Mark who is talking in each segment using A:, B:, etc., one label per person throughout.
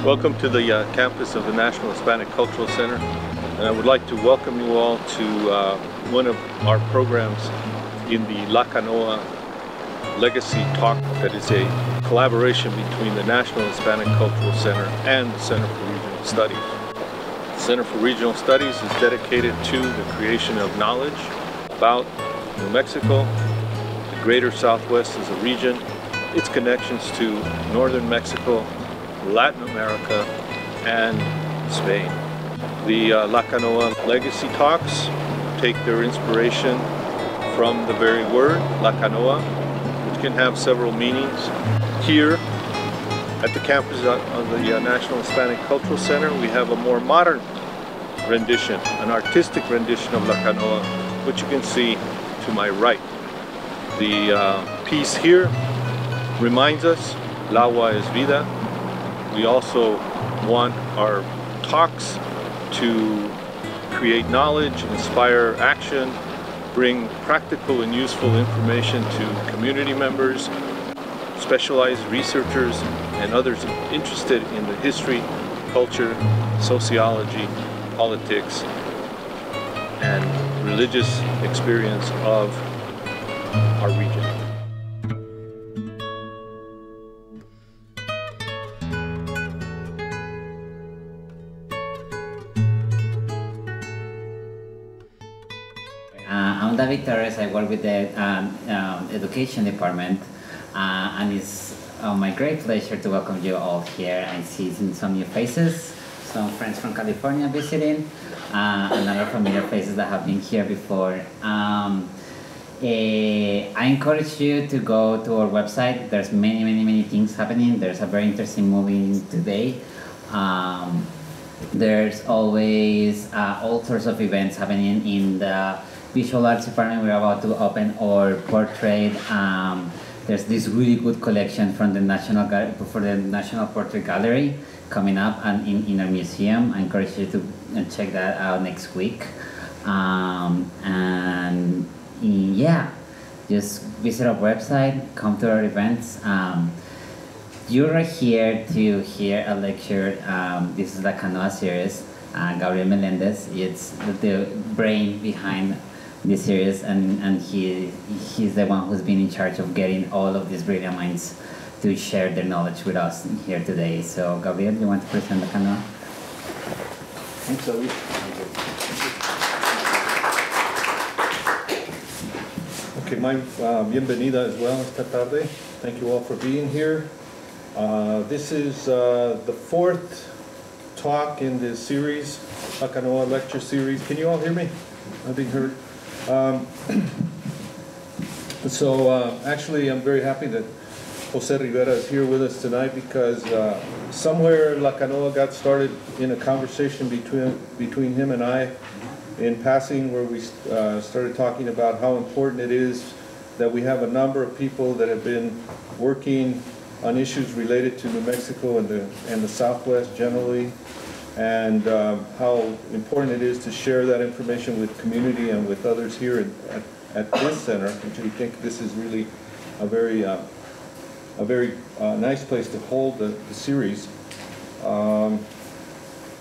A: Welcome to the campus of the National Hispanic Cultural Center, and I would like to welcome you all to one of our programs in the La Canoa Legacy Talk, that is a collaboration between the National Hispanic Cultural Center and the Center for Regional Studies. The Center for Regional Studies is dedicated to the creation of knowledge about New Mexico, the greater Southwest as a region, its connections to northern Mexico, Latin America, and Spain. The La Canoa Legacy Talks take their inspiration from the very word La Canoa, which can have several meanings. Here at the campus of the National Hispanic Cultural Center, we have a more modern rendition, an artistic rendition of La Canoa, which you can see to my right. The piece here reminds us, el agua es vida. We also want our talks to create knowledge, inspire action, bring practical and useful information to community members, specialized researchers, and others interested in the history, culture, sociology, politics, and religious experience of our region.
B: I'm David Torres. I work with the education department, and it's my great pleasure to welcome you all here. I see some new faces, some friends from California visiting, and other familiar faces that have been here before. I encourage you to go to our website. There's many things happening. There's a very interesting movie today. There's always all sorts of events happening in the visual arts department. We're about to open our portrait. There's this really good collection from the National Portrait Gallery coming up and in our museum. I encourage you to check that out next week. And yeah, just visit our website, come to our events. You're here to hear a lecture. This is the Canoa series. Gabriel Melendez, it's the brain behind this series, and he's the one who's been in charge of getting all of these brilliant minds to share their knowledge with us here today. So, Gabriel, you want to present the Canoa?
A: Thanks, David. Okay, my bienvenida as well esta tarde. Thank you all for being here. This is the fourth talk in this series, La Canoa lecture series. Can you all hear me? I'm being heard. Actually, I'm very happy that José Rivera is here with us tonight, because somewhere La Canoa got started in a conversation between him and I in passing, where we started talking about how important it is that we have a number of people that have been working on issues related to New Mexico and the Southwest generally, and how important it is to share that information with community and with others here at this center, which we think this is really a very nice place to hold the series,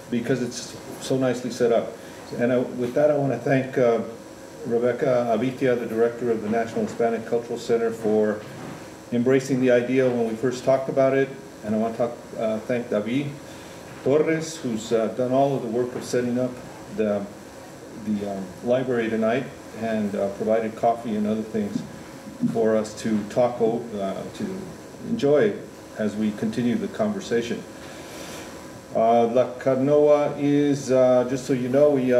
A: because it's so nicely set up. And with that, I want to thank Rebecca Avitia, the director of the National Hispanic Cultural Center, for embracing the idea when we first talked about it. And I want to thank David Torres, who's done all of the work of setting up the library tonight, and provided coffee and other things for us to talk to enjoy as we continue the conversation. La Canoa is, just so you know, we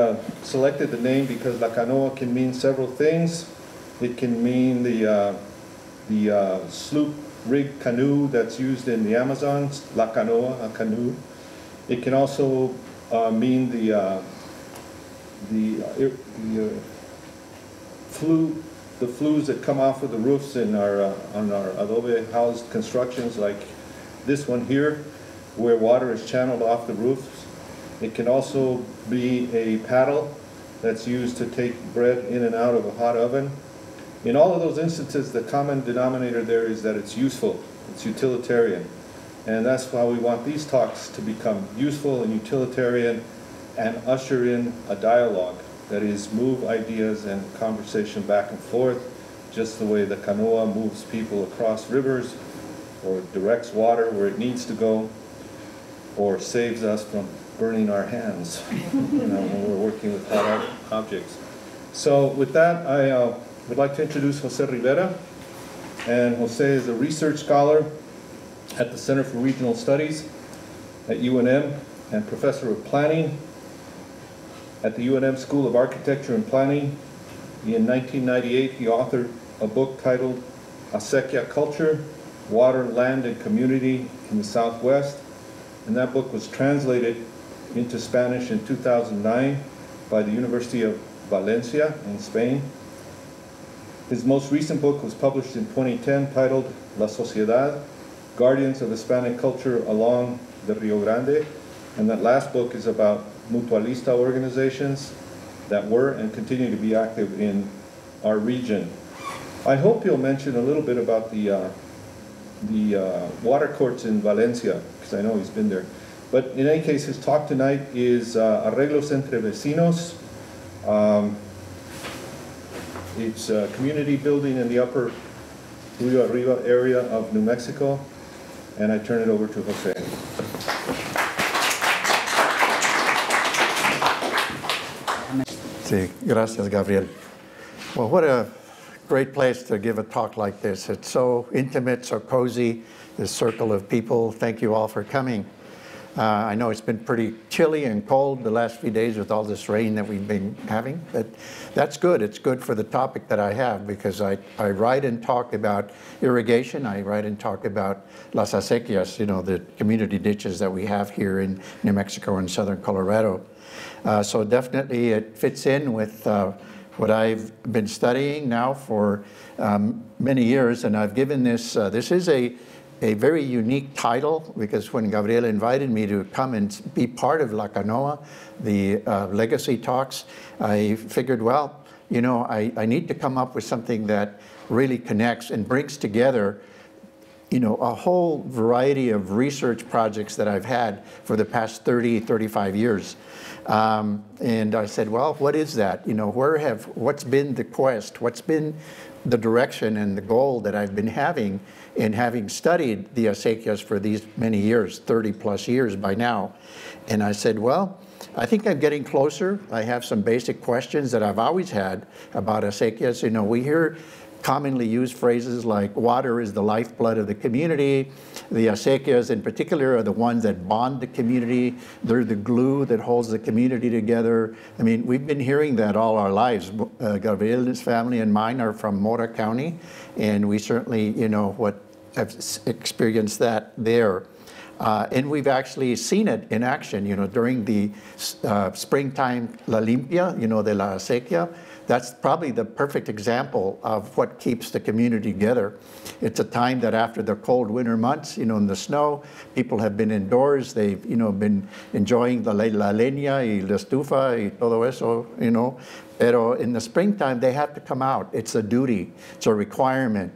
A: selected the name because La Canoa can mean several things. It can mean the sloop rig canoe that's used in the Amazons, La Canoa, a canoe. It can also mean the flues that come off of the roofs on our adobe housed constructions, like this one here, where water is channeled off the roofs. It can also be a paddle that's used to take bread in and out of a hot oven. In all of those instances, the common denominator there is that it's useful, it's utilitarian. And that's why we want these talks to become useful and utilitarian and usher in a dialogue, that is, move ideas and conversation back and forth, just the way the canoa moves people across rivers, or directs water where it needs to go, or saves us from burning our hands when we're working with hot objects. So with that, I would like to introduce José Rivera. And José is a research scholar at the Center for Regional Studies at UNM and professor of planning at the UNM School of Architecture and Planning. In 1998, he authored a book titled Acequia Culture, Water, Land, and Community in the Southwest. And that book was translated into Spanish in 2009 by the University of Valencia in Spain. His most recent book was published in 2010 titled La Sociedad, Guardians of Hispanic Culture Along the Rio Grande. And that last book is about mutualista organizations that were and continue to be active in our region. I hope you'll mention a little bit about the water courts in Valencia, because I know he's been there. But in any case, his talk tonight is Arreglos entre vecinos. It's community building in the upper Rio Arriba area of New Mexico. And I turn it over to Jose.
C: Sí, gracias, Gabriel. Well, what a great place to give a talk like this. It's so intimate, so cozy, this circle of people. Thank you all for coming. I know it's been pretty chilly and cold the last few days with all this rain that we've been having, but that's good. It's good for the topic that I have, because I write and talk about irrigation. I write and talk about las acequias, the community ditches that we have here in New Mexico and southern Colorado. So definitely it fits in with what I've been studying now for many years, and I've given this, this is a very unique title, because when Gabriel invited me to come and be part of La Canoa, the Legacy Talks, I figured, well, I need to come up with something that really connects and brings together a whole variety of research projects that I've had for the past 30, 35 years. And I said, well, what is that? What's been the quest? What's been the direction and the goal that I've been having in having studied the acequias for these many years, 30 plus years by now? And I said, well, I think I'm getting closer. I have some basic questions that I've always had about acequias. We hear commonly used phrases like water is the lifeblood of the community. The acequias in particular are the ones that bond the community. They're the glue that holds the community together. I mean, we've been hearing that all our lives. Gabriel and his family and mine are from Mora County, and we certainly, have experienced that there. And we've actually seen it in action, during the springtime La Limpia, de la acequia. That's probably the perfect example of what keeps the community together. It's a time that after the cold winter months, in the snow, people have been indoors. They've, been enjoying la leña y la estufa y todo eso, Pero in the springtime, they have to come out. It's a duty. It's a requirement,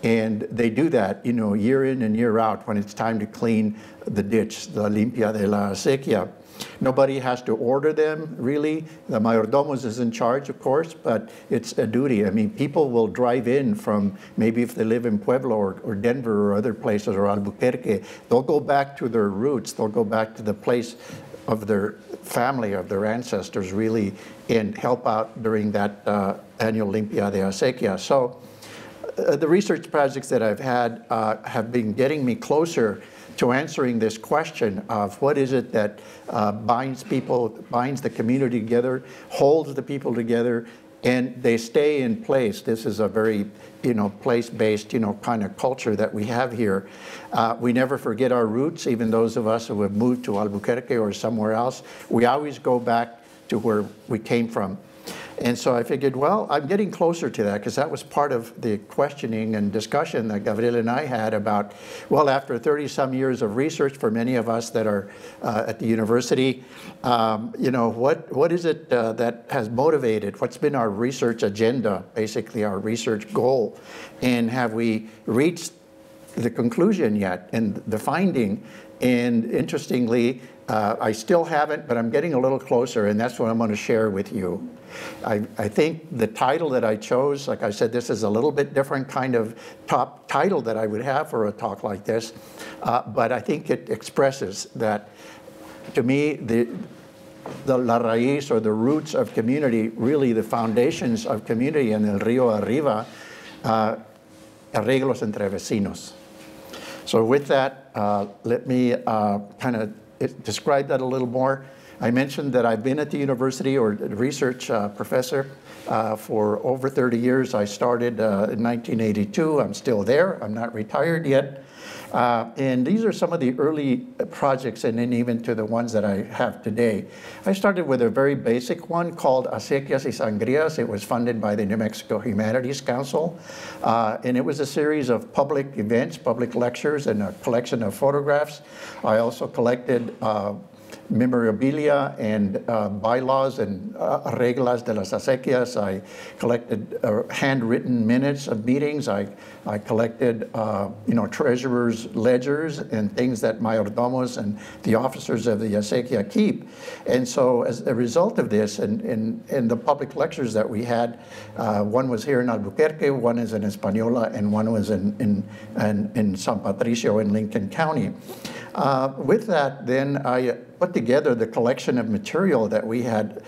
C: And they do that, year in and year out when it's time to clean the ditch, la limpia de la acequia. Nobody has to order them, really. The mayordomos is in charge, of course, but it's a duty. I mean, people will drive in from, maybe if they live in Pueblo or Denver or other places, or Albuquerque, they'll go back to their roots. They'll go back to the place of their family, of their ancestors, really, and help out during that annual Limpia de Acequia. So the research projects that I've had have been getting me closer to answering this question of what is it that binds the community together, holds the people together, and they stay in place. This is a very, place-based, kind of culture that we have here. We never forget our roots, even those of us who have moved to Albuquerque or somewhere else. We always go back to where we came from. And so I figured, well, I'm getting closer to that, because that was part of the questioning and discussion that Gabriel and I had about, well, after 30-some years of research for many of us that are at the university, what is it that has motivated? What's been our research agenda, basically our research goal? And have we reached the conclusion yet and the finding. And interestingly, I still haven't, but I'm getting a little closer, and that's what I'm going to share with you. I think the title that I chose, like I said, this is a little bit different kind of top title that I would have for a talk like this, but I think it expresses that, to me, the la raíz, or the roots of community, really the foundations of community in el Rio Arriba, Arreglos entre vecinos. So with that, let me kind of describe that a little more. I mentioned that I've been at the university, or research professor, for over 30 years. I started in 1982. I'm still there. I'm not retired yet. And these are some of the early projects, and then even to the ones that I have today. I started with a very basic one called Acequias y Sangrías. It was funded by the New Mexico Humanities Council. And it was a series of public events, public lectures, and a collection of photographs. I also collected memorabilia and bylaws and reglas de las acequias. I collected handwritten minutes of meetings. I collected, treasurers' ledgers and things that mayordomos and the officers of the acequia keep. And so as a result of this, and the public lectures that we had, one was here in Albuquerque, one is in Española, and one was in San Patricio in Lincoln County. With that, then I put together the collection of material that we had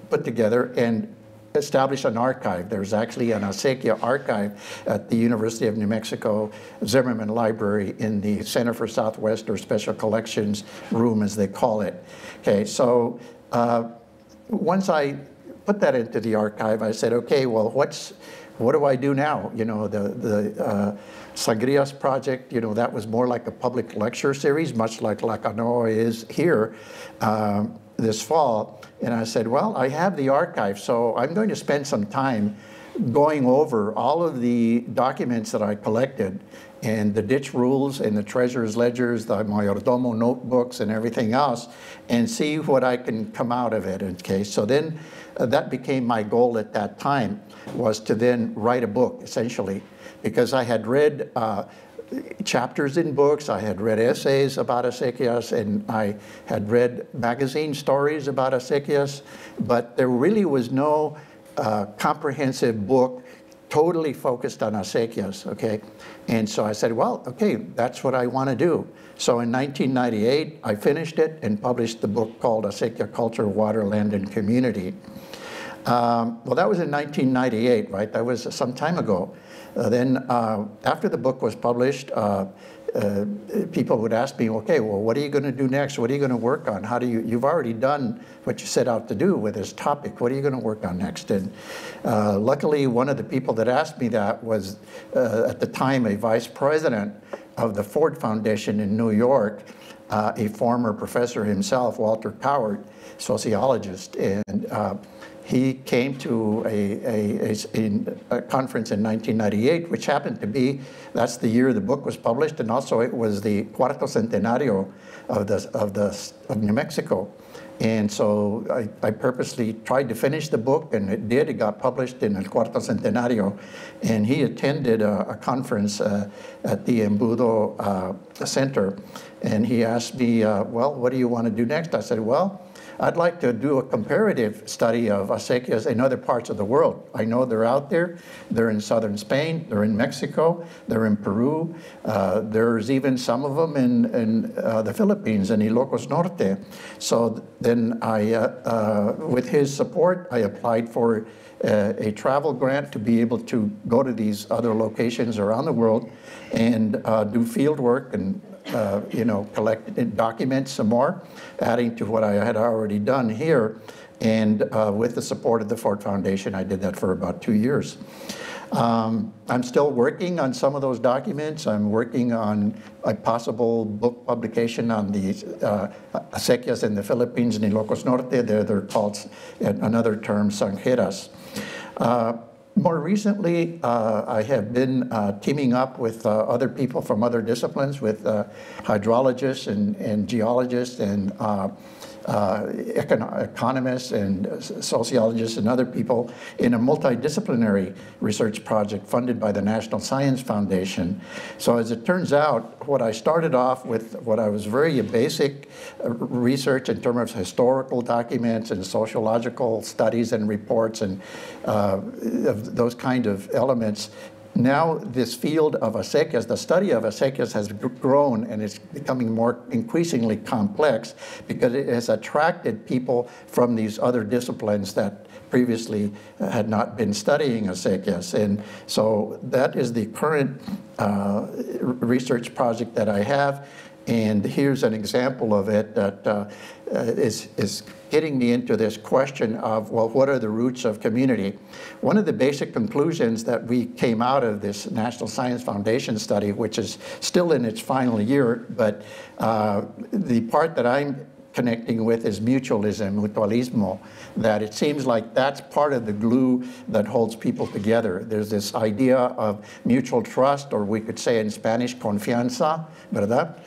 C: put together and established an archive. There's actually an acequia archive at the University of New Mexico Zimmerman Library in the Center for Southwest, or Special Collections room, as they call it. Okay, so once I put that into the archive, I said, okay, well, what do I do now? You know, the Sangrias project, that was more like a public lecture series, much like La Canoa is here this fall. And I said, well, I have the archive, so I'm going to spend some time going over all of the documents that I collected, and the ditch rules and the treasurer's ledgers, the mayordomo notebooks and everything else, and see what I can come out of it. Okay, so then that became my goal at that time, was to then write a book, essentially, because I had read chapters in books, I had read essays about acequias, and I had read magazine stories about acequias, but there really was no comprehensive book totally focused on acequias, okay? And so I said, well, okay, that's what I want to do. So in 1998, I finished it and published the book called Acequia Culture, Water, Land, and Community. Well, that was in 1998, right? That was some time ago. Then after the book was published, people would ask me, okay, well, what are you going to do next? What are you going to work on? How do you've already done what you set out to do with this topic. What are you going to work on next? And luckily, one of the people that asked me that was, at the time, a vice president of the Ford Foundation in New York, a former professor himself, Walter Coward, sociologist. And he came to a conference in 1998, which happened to be, that's the year the book was published, and also it was the Cuarto Centenario of New Mexico. And so I purposely tried to finish the book, and it did. It got published in El Cuarto Centenario. And he attended a conference at the Embudo Center. And he asked me, well, what do you want to do next? I said, well, I'd like to do a comparative study of acequias in other parts of the world. I know they're out there. They're in southern Spain. They're in Mexico. They're in Peru. There's even some of them in the Philippines, in Ilocos Norte. So then with his support, I applied for a travel grant to be able to go to these other locations around the world and do field work and collect and document some more, adding to what I had already done here. And with the support of the Ford Foundation, I did that for about 2 years. I'm still working on some of those documents. I'm working on a possible book publication on the acequias in the Philippines and Ilocos Norte. They're called, another term, sanjeras. More recently, I have been teaming up with other people from other disciplines, with hydrologists and geologists and economists and sociologists and other people in a multidisciplinary research project funded by the National Science Foundation. So as it turns out, what I started off with, what I was very basic research in terms of historical documents and sociological studies and reports and of those kind of elements. Now this field of acequias, the study of acequias has grown and it's becoming more increasingly complex because it has attracted people from these other disciplines that previously had not been studying acequias. And so that is the current research project that I have. And here's an example of it that is getting me into this question of, well, what are the roots of community? One of the basic conclusions that we came out of this National Science Foundation study, which is still in its final year, but the part that I'm connecting with is mutualism, mutualismo, that it seems like that's part of the glue that holds people together. There's this idea of mutual trust, or we could say in Spanish, confianza, ¿verdad?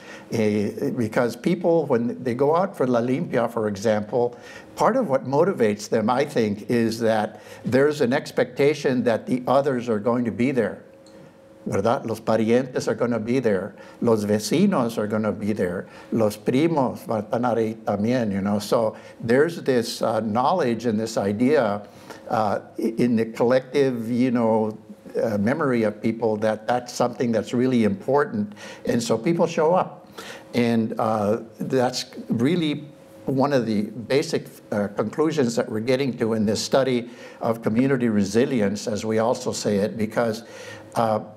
C: Because people, when they go out for La Limpia, for example, part of what motivates them, I think, is that there's an expectation that the others are going to be there. ¿Verdad? Los parientes are going to be there. Los vecinos are going to be there. Los primos van a estar ahí también, you know. So there's this knowledge and this idea in the collective, you know, memory of people that that's something that's really important. And so people show up. And that's really one of the basic conclusions that we're getting to in this study of community resilience, as we also say it, because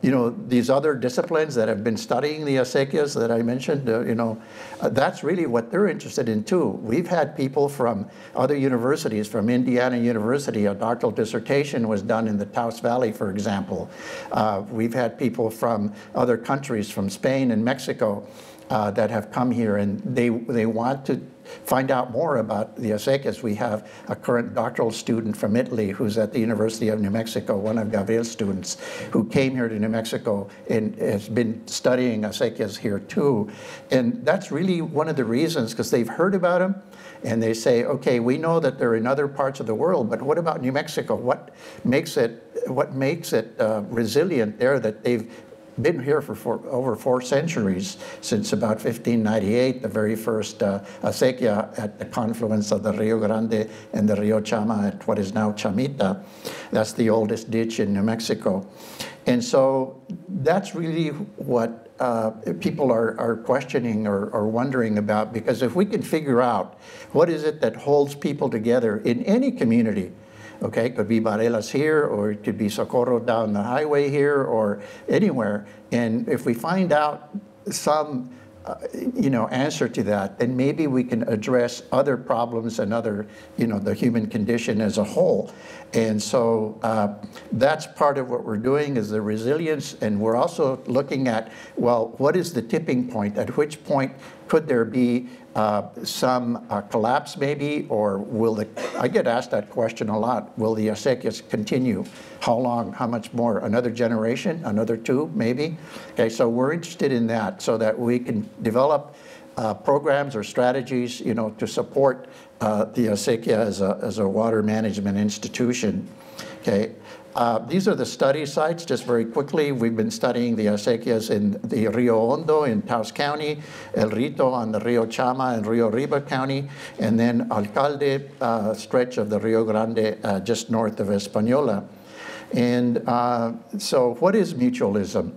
C: you know, these other disciplines that have been studying the acequias that I mentioned, you know, that's really what they're interested in too. We've had people from other universities, from Indiana University, a doctoral dissertation was done in the Taos Valley, for example. We've had people from other countries, from Spain and Mexico, that have come here, and they want to find out more about the acequias. We have a current doctoral student from Italy who's at the University of New Mexico, one of Gabriel's students, who came here to New Mexico and has been studying acequias here too. And that's really one of the reasons, because they've heard about them and they say, okay, we know that they're in other parts of the world, but what about New Mexico? What makes it resilient there, that they've been here for over 4 centuries, since about 1598, the very first acequia at the confluence of the Rio Grande and the Rio Chama at what is now Chamita. That's the oldest ditch in New Mexico. And so that's really what people are questioning or wondering about, because if we can figure out what is it that holds people together in any community, okay, it could be Barelas here, or it could be Socorro down the highway here, or anywhere. And if we find out some, you know, answer to that, then maybe we can address other problems and other, you know, the human condition as a whole. And so that's part of what we're doing, is the resilience. And we're also looking at, well, what is the tipping point? At which point could there be some collapse maybe, or will I get asked that question a lot, will the acequias continue? How long, how much more? Another generation, another 2 maybe? Okay, so we're interested in that so that we can develop programs or strategies, you know, to support the acequia as a water management institution. Okay. These are the study sites, just very quickly. We've been studying the acequias in the Rio Hondo in Taos County, El Rito on the Rio Chama in Rio Arriba County, and then Alcalde stretch of the Rio Grande just north of Española. And so what is mutualism?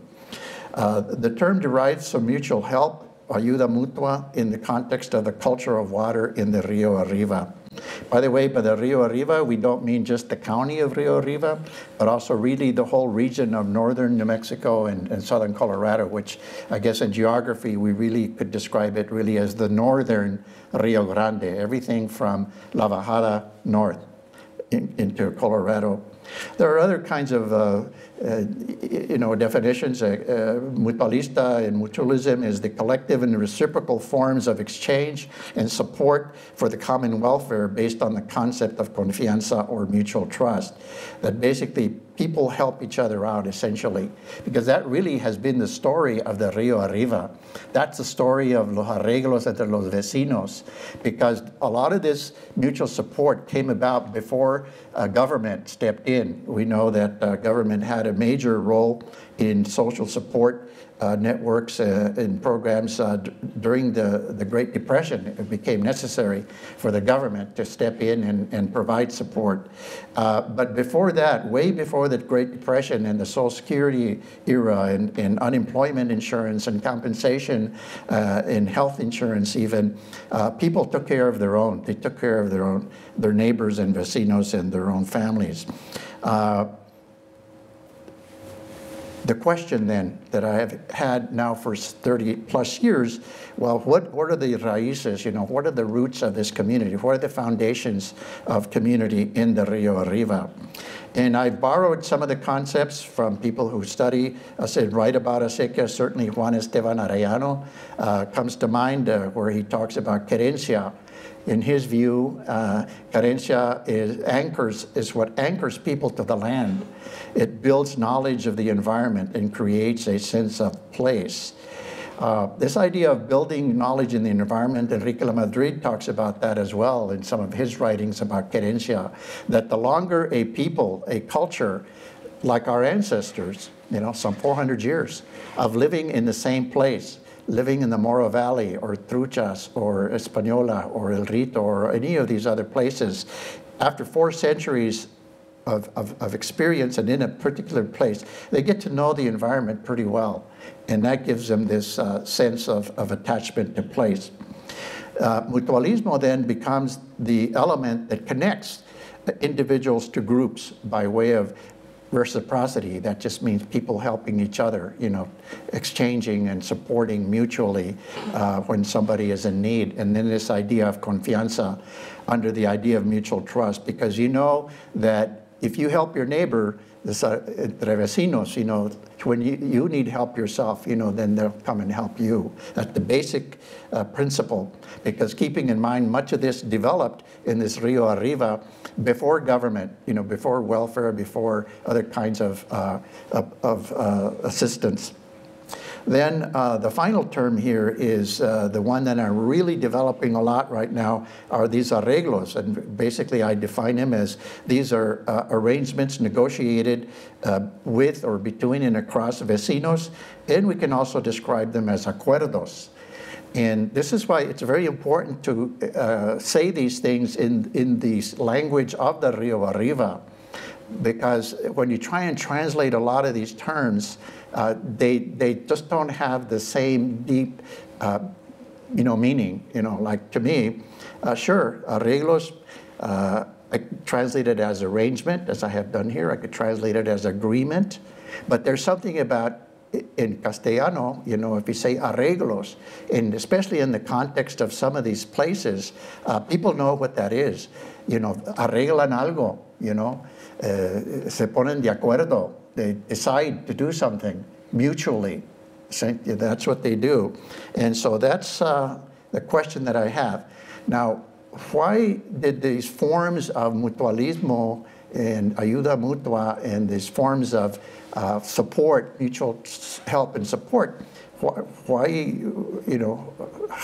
C: The term derives from mutual help, ayuda mutua, in the context of the culture of water in the Rio Arriba. By the way, by the Rio Arriba, we don't mean just the county of Rio Arriba, but also really the whole region of northern New Mexico and southern Colorado, which I guess in geography we really could describe it really as the northern Rio Grande, everything from La Bajada north into Colorado. There are other kinds of you know, definitions. Mutualista and mutualism is the collective and reciprocal forms of exchange and support for the common welfare based on the concept of confianza, or mutual trust. That basically people help each other out, essentially, because that really has been the story of the Rio Arriba. That's the story of los arreglos entre los vecinos, because a lot of this mutual support came about before government stepped in. We know that government had a major role in social support networks and programs during the Great Depression. It became necessary for the government to step in and provide support. But before that, way before the Great Depression and the Social Security era and unemployment insurance and compensation and health insurance even, people took care of their own. They took care of their neighbors and vecinos and their own families. The question then that I have had now for 30 plus years, well, what are the raíces, what are the roots of this community? What are the foundations of community in the Rio Arriba? And I borrowed some of the concepts from people who study, write about acequias. Certainly Juan Esteban Arellano comes to mind, where he talks about Querencia. In his view, Querencia is what anchors people to the land. It builds knowledge of the environment and creates a sense of place. This idea of building knowledge in the environment, Enrique Lamadrid talks about that as well in some of his writings about Querencia, that the longer a people, a culture, like our ancestors, some 400 years of living in the same place, living in the Moro Valley or Truchas or Española or El Rito or any of these other places, after 4 centuries of experience and in a particular place, they get to know the environment pretty well. And that gives them this sense of attachment to place. Mutualismo then becomes the element that connects individuals to groups by way of reciprocity. That just means people helping each other, exchanging and supporting mutually when somebody is in need. And then this idea of confianza under the idea of mutual trust, because you know that if you help your neighbor, entre vecinos, when you need help yourself, then they'll come and help you. That's the basic principle, because keeping in mind much of this developed in this Rio Arriba before government, before welfare, before other kinds of assistance. Then the final term here is the one that I'm really developing a lot right now are these arreglos. And basically I define them as these are arrangements negotiated with or between and across vecinos. And we can also describe them as acuerdos. And this is why it's very important to say these things in the language of the Rio Arriba, because when you try and translate a lot of these terms, they just don't have the same deep, meaning. Like to me, sure, arreglos, I could translate it as arrangement, as I have done here. I could translate it as agreement, but there's something about in Castellano, if you say arreglos, and especially in the context of some of these places, people know what that is. Arreglan algo, se ponen de acuerdo. They decide to do something mutually. That's what they do. And so that's the question that I have. Now, why did these forms of mutualismo and ayuda mutua and these forms of support, mutual help and support, why,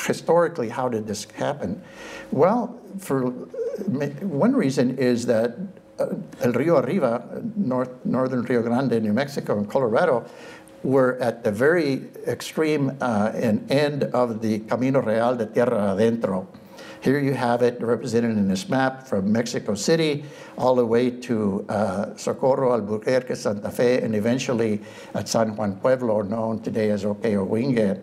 C: historically, how did this happen? Well, for one reason is that El Rio Arriba, northern Rio Grande, New Mexico, and Colorado were at the very extreme end of the Camino Real de Tierra Adentro. Here you have it represented in this map from Mexico City all the way to Socorro, Albuquerque, Santa Fe, and eventually at San Juan Pueblo, known today as Oqueowingue.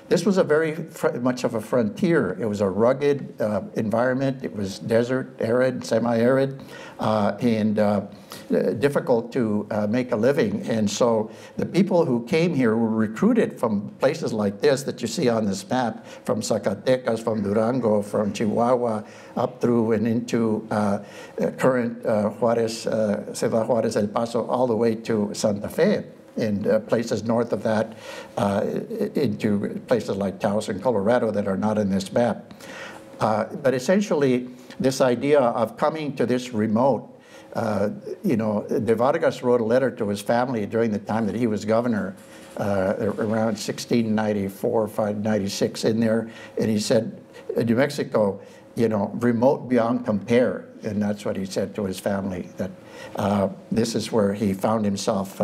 C: This was a very much of a frontier. It was a rugged environment. It was desert, arid, semi-arid, and difficult to make a living. And so the people who came here were recruited from places like this that you see on this map, from Zacatecas, from Durango, from Chihuahua, up through and into current Juarez, Ciudad Juarez, El Paso, all the way to Santa Fe. And places north of that into places like Taos and Colorado that are not in this map. But essentially, this idea of coming to this remote you know, De Vargas wrote a letter to his family during the time that he was governor, around 1694, 596 in there, and he said, New Mexico, you know, remote beyond compare, and that's what he said to his family, that this is where he found himself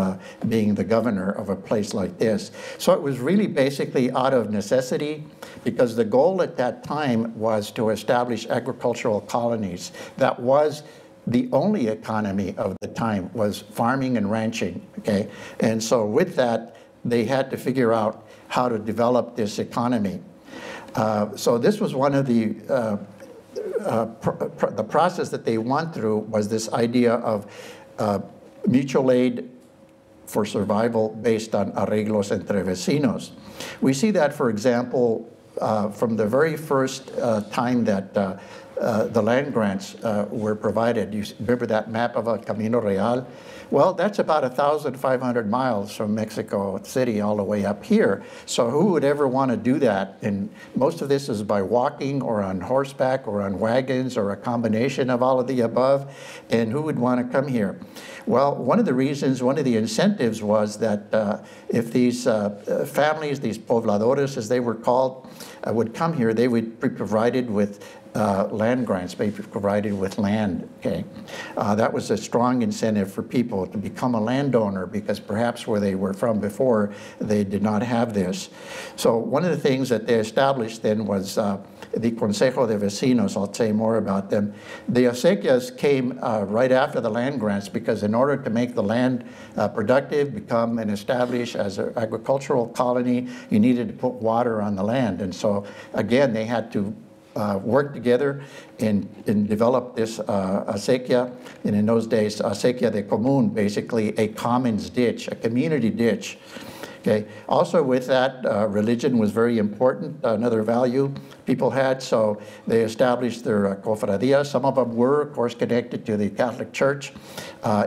C: being the governor of a place like this. So it was really basically out of necessity, because the goal at that time was to establish agricultural colonies. That was the only economy of the time, was farming and ranching, okay? And so with that, they had to figure out how to develop this economy. So this was one of the process that they went through, was this idea of mutual aid for survival based on arreglos entre vecinos. We see that, for example, from the very first time that the land grants were provided. You remember that map of El Camino Real? Well, that's about 1,500 miles from Mexico City all the way up here. So who would ever want to do that? And most of this is by walking or on horseback or on wagons or a combination of all of the above. And who would want to come here? Well, one of the reasons, one of the incentives was that if these families, these pobladores as they were called, would come here, they would be provided with land grants, be provided with land, okay? That was a strong incentive for people to become a landowner, because perhaps where they were from before, they did not have this. So one of the things that they established then was the Consejo de Vecinos. I'll say more about them. The acequias came right after the land grants, because in order to make the land productive, become and establish as an agricultural colony, you needed to put water on the land. And so again, they had to work together and develop this acequia. And in those days, acequia de común, basically a commons ditch, a community ditch. Okay. Also with that, religion was very important, another value people had. So they established their cofradías. Some of them were, of course, connected to the Catholic Church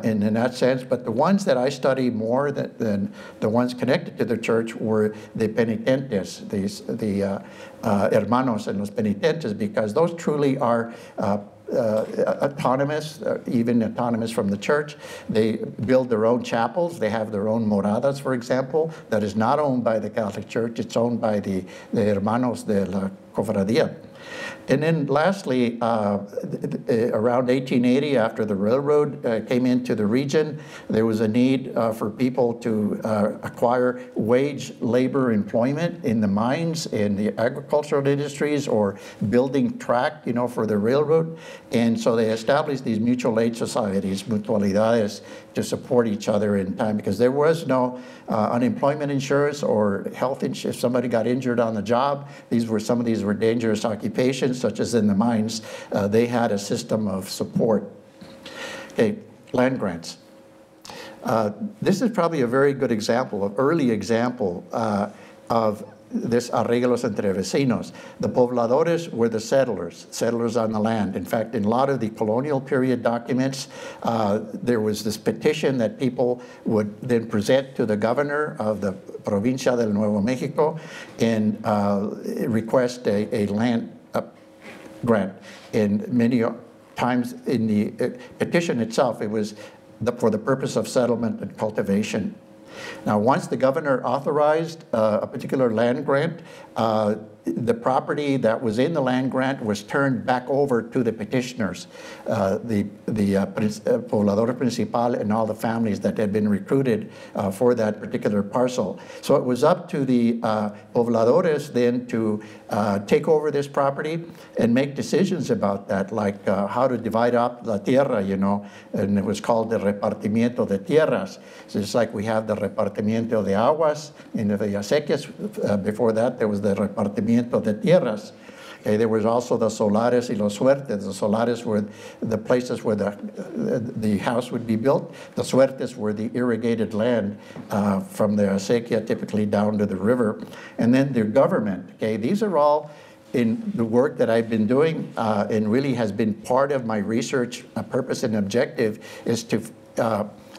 C: in that sense. But the ones that I study more than the ones connected to the church were the penitentes, the hermanos and los penitentes, because those truly are autonomous, even autonomous from the church. They build their own chapels. They have their own moradas, for example, that is not owned by the Catholic Church. It's owned by the hermanos de la cofradía. And then lastly, around 1880, after the railroad came into the region, there was a need for people to acquire wage labor employment in the mines, in the agricultural industries, or building track, you know, for the railroad. And so they established these mutual aid societies, mutualidades, to support each other in time, because there was no unemployment insurance or health insurance. If somebody got injured on the job, some of these were dangerous occupations, such as in the mines. They had a system of support. Okay, land grants. This is probably a very good example, an early example of this arreglos entre vecinos. The pobladores were the settlers on the land. In fact, in a lot of the colonial period documents, there was this petition that people would then present to the governor of the Provincia del Nuevo Mexico and request a land grant. And many times in the petition itself, it was for the purpose of settlement and cultivation. Now, once the governor authorized a particular land grant, the property that was in the land grant was turned back over to the petitioners, the poblador principal and all the families that had been recruited for that particular parcel. So it was up to the pobladores then to take over this property and make decisions about that, like how to divide up la tierra, you know, and it was called the repartimiento de tierras. So it's like we have the repartimiento de aguas in the acequias. Before that, there was the repartimiento de tierras. There was also the solares y los suertes. The solares were the places where the house would be built. The suertes were the irrigated land from the acequia typically down to the river. And then the government. Okay, these are all in the work that I've been doing and really has been part of my research purpose and objective, is to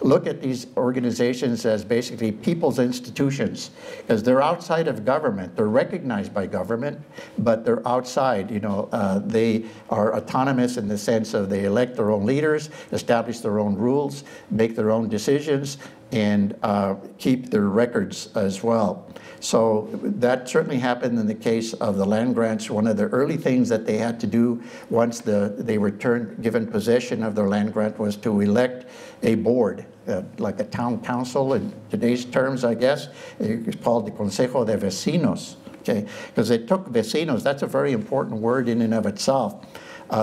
C: look at these organizations as basically people's institutions, because they're outside of government. They're recognized by government, but they're outside. You know, they are autonomous in the sense of they elect their own leaders, establish their own rules, make their own decisions, and keep their records as well. So that certainly happened in the case of the land grants. One of the early things that they had to do once they were given possession of their land grant was to elect a board, like a town council in today's terms, I guess. It's called the Consejo de Vecinos, okay? Because they took vecinos, that's a very important word in and of itself.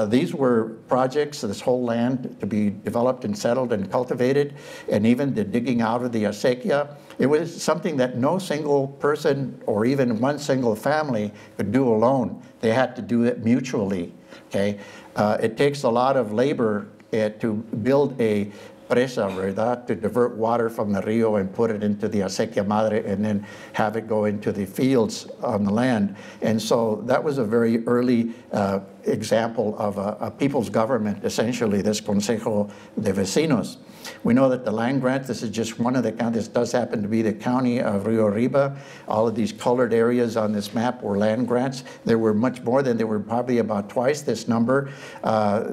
C: These were projects, this whole land to be developed and settled and cultivated, and even the digging out of the acequia. It was something that no single person or even one single family could do alone. They had to do it mutually, okay? It takes a lot of labor to build a presa, ¿verdad? To divert water from the rio and put it into the acequia madre and then have it go into the fields on the land. And so that was a very early example of a people's government, essentially, this Consejo de Vecinos. We know that the land grant, this is just one of the counties, this does happen to be the county of Rio Arriba. All of these colored areas on this map were land grants. There were much more than, there were probably about twice this number.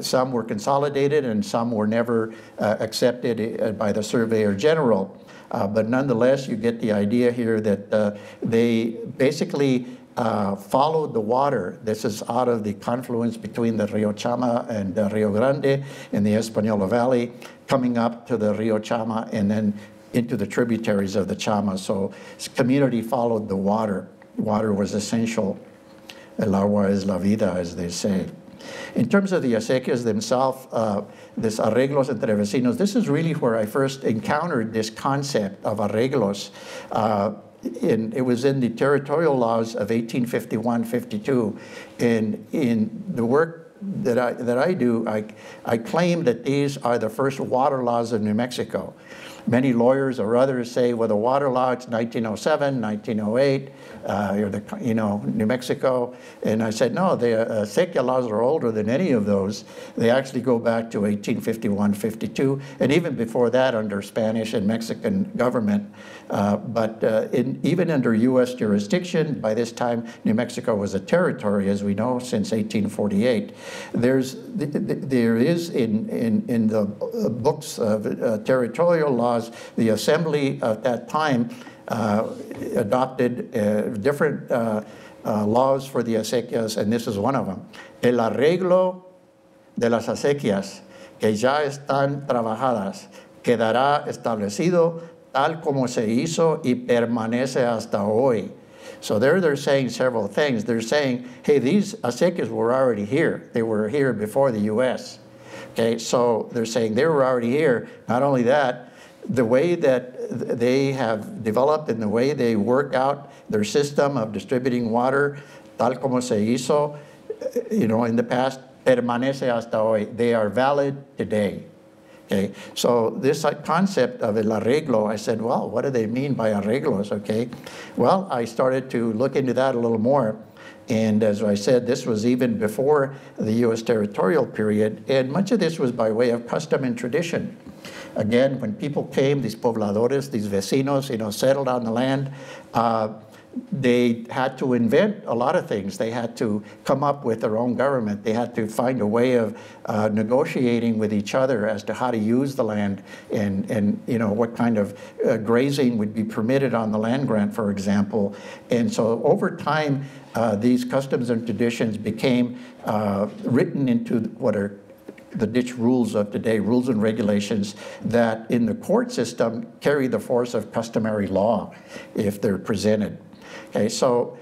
C: Some were consolidated and some were never accepted by the Surveyor General. But nonetheless, you get the idea here that they basically followed the water. This is out of the confluence between the Rio Chama and the Rio Grande in the Española Valley, coming up to the Rio Chama and then into the tributaries of the Chama. So community followed the water. Water was essential. El agua es la vida, as they say. In terms of the acequias themselves, this Arreglos entre vecinos, this is really where I first encountered this concept of Arreglos. It was in the territorial laws of 1851-52. And in the work that I do, I claim that these are the first water laws of New Mexico. Many lawyers or others say, well, the water law, it's 1907, 1908, New Mexico. And I said, no, the acequia laws are older than any of those. They actually go back to 1851-52, and even before that under Spanish and Mexican government. But even under U.S. jurisdiction, by this time, New Mexico was a territory, as we know, since 1848. There is in the books of territorial laws, the Assembly at that time adopted different laws for the acequias, and this is one of them. El arreglo de las acequias que ya están trabajadas quedará establecido tal como se hizo y permanece hasta hoy. So they're saying several things. They're saying, hey, these acequias were already here. They were here before the U.S. Okay, so they're saying they were already here. Not only that, the way that they have developed and the way they work out their system of distributing water, tal como se hizo, in the past, permanece hasta hoy. They are valid today. Okay, so this concept of el arreglo, I said, well, what do they mean by arreglos? Okay, well, I started to look into that a little more. And as I said, this was even before the U.S. territorial period, and much of this was by way of custom and tradition. Again, when people came, these pobladores, these vecinos, settled on the land, they had to invent a lot of things. They had to come up with their own government. They had to find a way of negotiating with each other as to how to use the land and what kind of grazing would be permitted on the land grant, for example. And so over time, these customs and traditions became written into what are the ditch rules of today, rules and regulations that in the court system carry the force of customary law if they're presented. Okay, so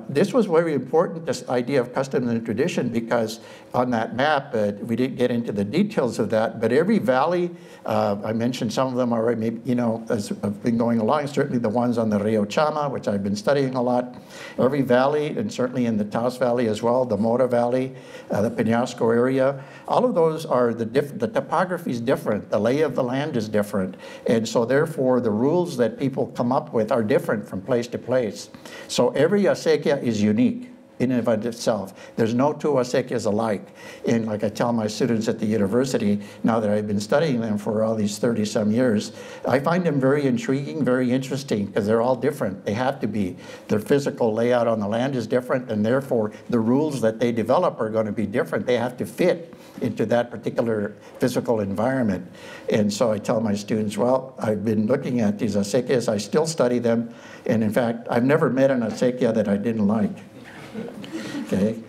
C: this was very important, this idea of custom and tradition, because on that map, we didn't get into the details of that, but every valley, I mentioned some of them already, maybe, as I've been going along, certainly the ones on the Rio Chama, which I've been studying a lot. Every valley, and certainly in the Taos Valley as well, the Mora Valley, the Peñasco area, all of those are the topography is different, the lay of the land is different, and so therefore the rules that people come up with are different from place to place. So every acequia is unique. in and of itself. There's no two acequias alike. And like I tell my students at the university, now that I've been studying them for all these 30-some years, I find them very intriguing, very interesting, because they're all different. They have to be. Their physical layout on the land is different, and therefore the rules that they develop are going to be different. They have to fit into that particular physical environment. And so I tell my students, well, I've been looking at these acequias, I still study them, and in fact, I've never met an acequia that I didn't like. Okay,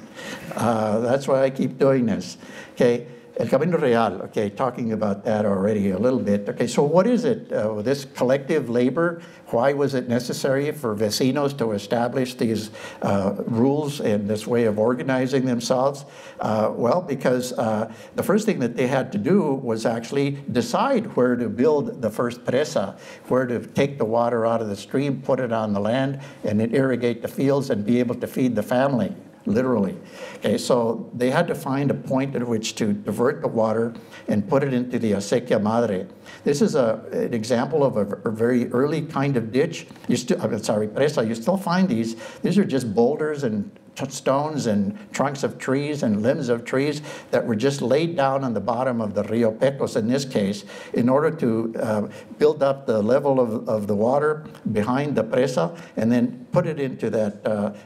C: that's why I keep doing this. Okay, El Camino Real, okay, talking about that already a little bit. Okay, so what is it, this collective labor? Why was it necessary for vecinos to establish these rules and this way of organizing themselves? Well, because the first thing that they had to do was actually decide where to build the first presa, where to take the water out of the stream, put it on the land, and then irrigate the fields and be able to feed the family. Literally. Okay, so they had to find a point at which to divert the water and put it into the acequia madre. This is an example of a very early kind of ditch. Presa. You still find these. These are just boulders and stones and trunks of trees and limbs of trees that were just laid down on the bottom of the Rio Pecos in this case in order to build up the level of the water behind the presa and then put it into that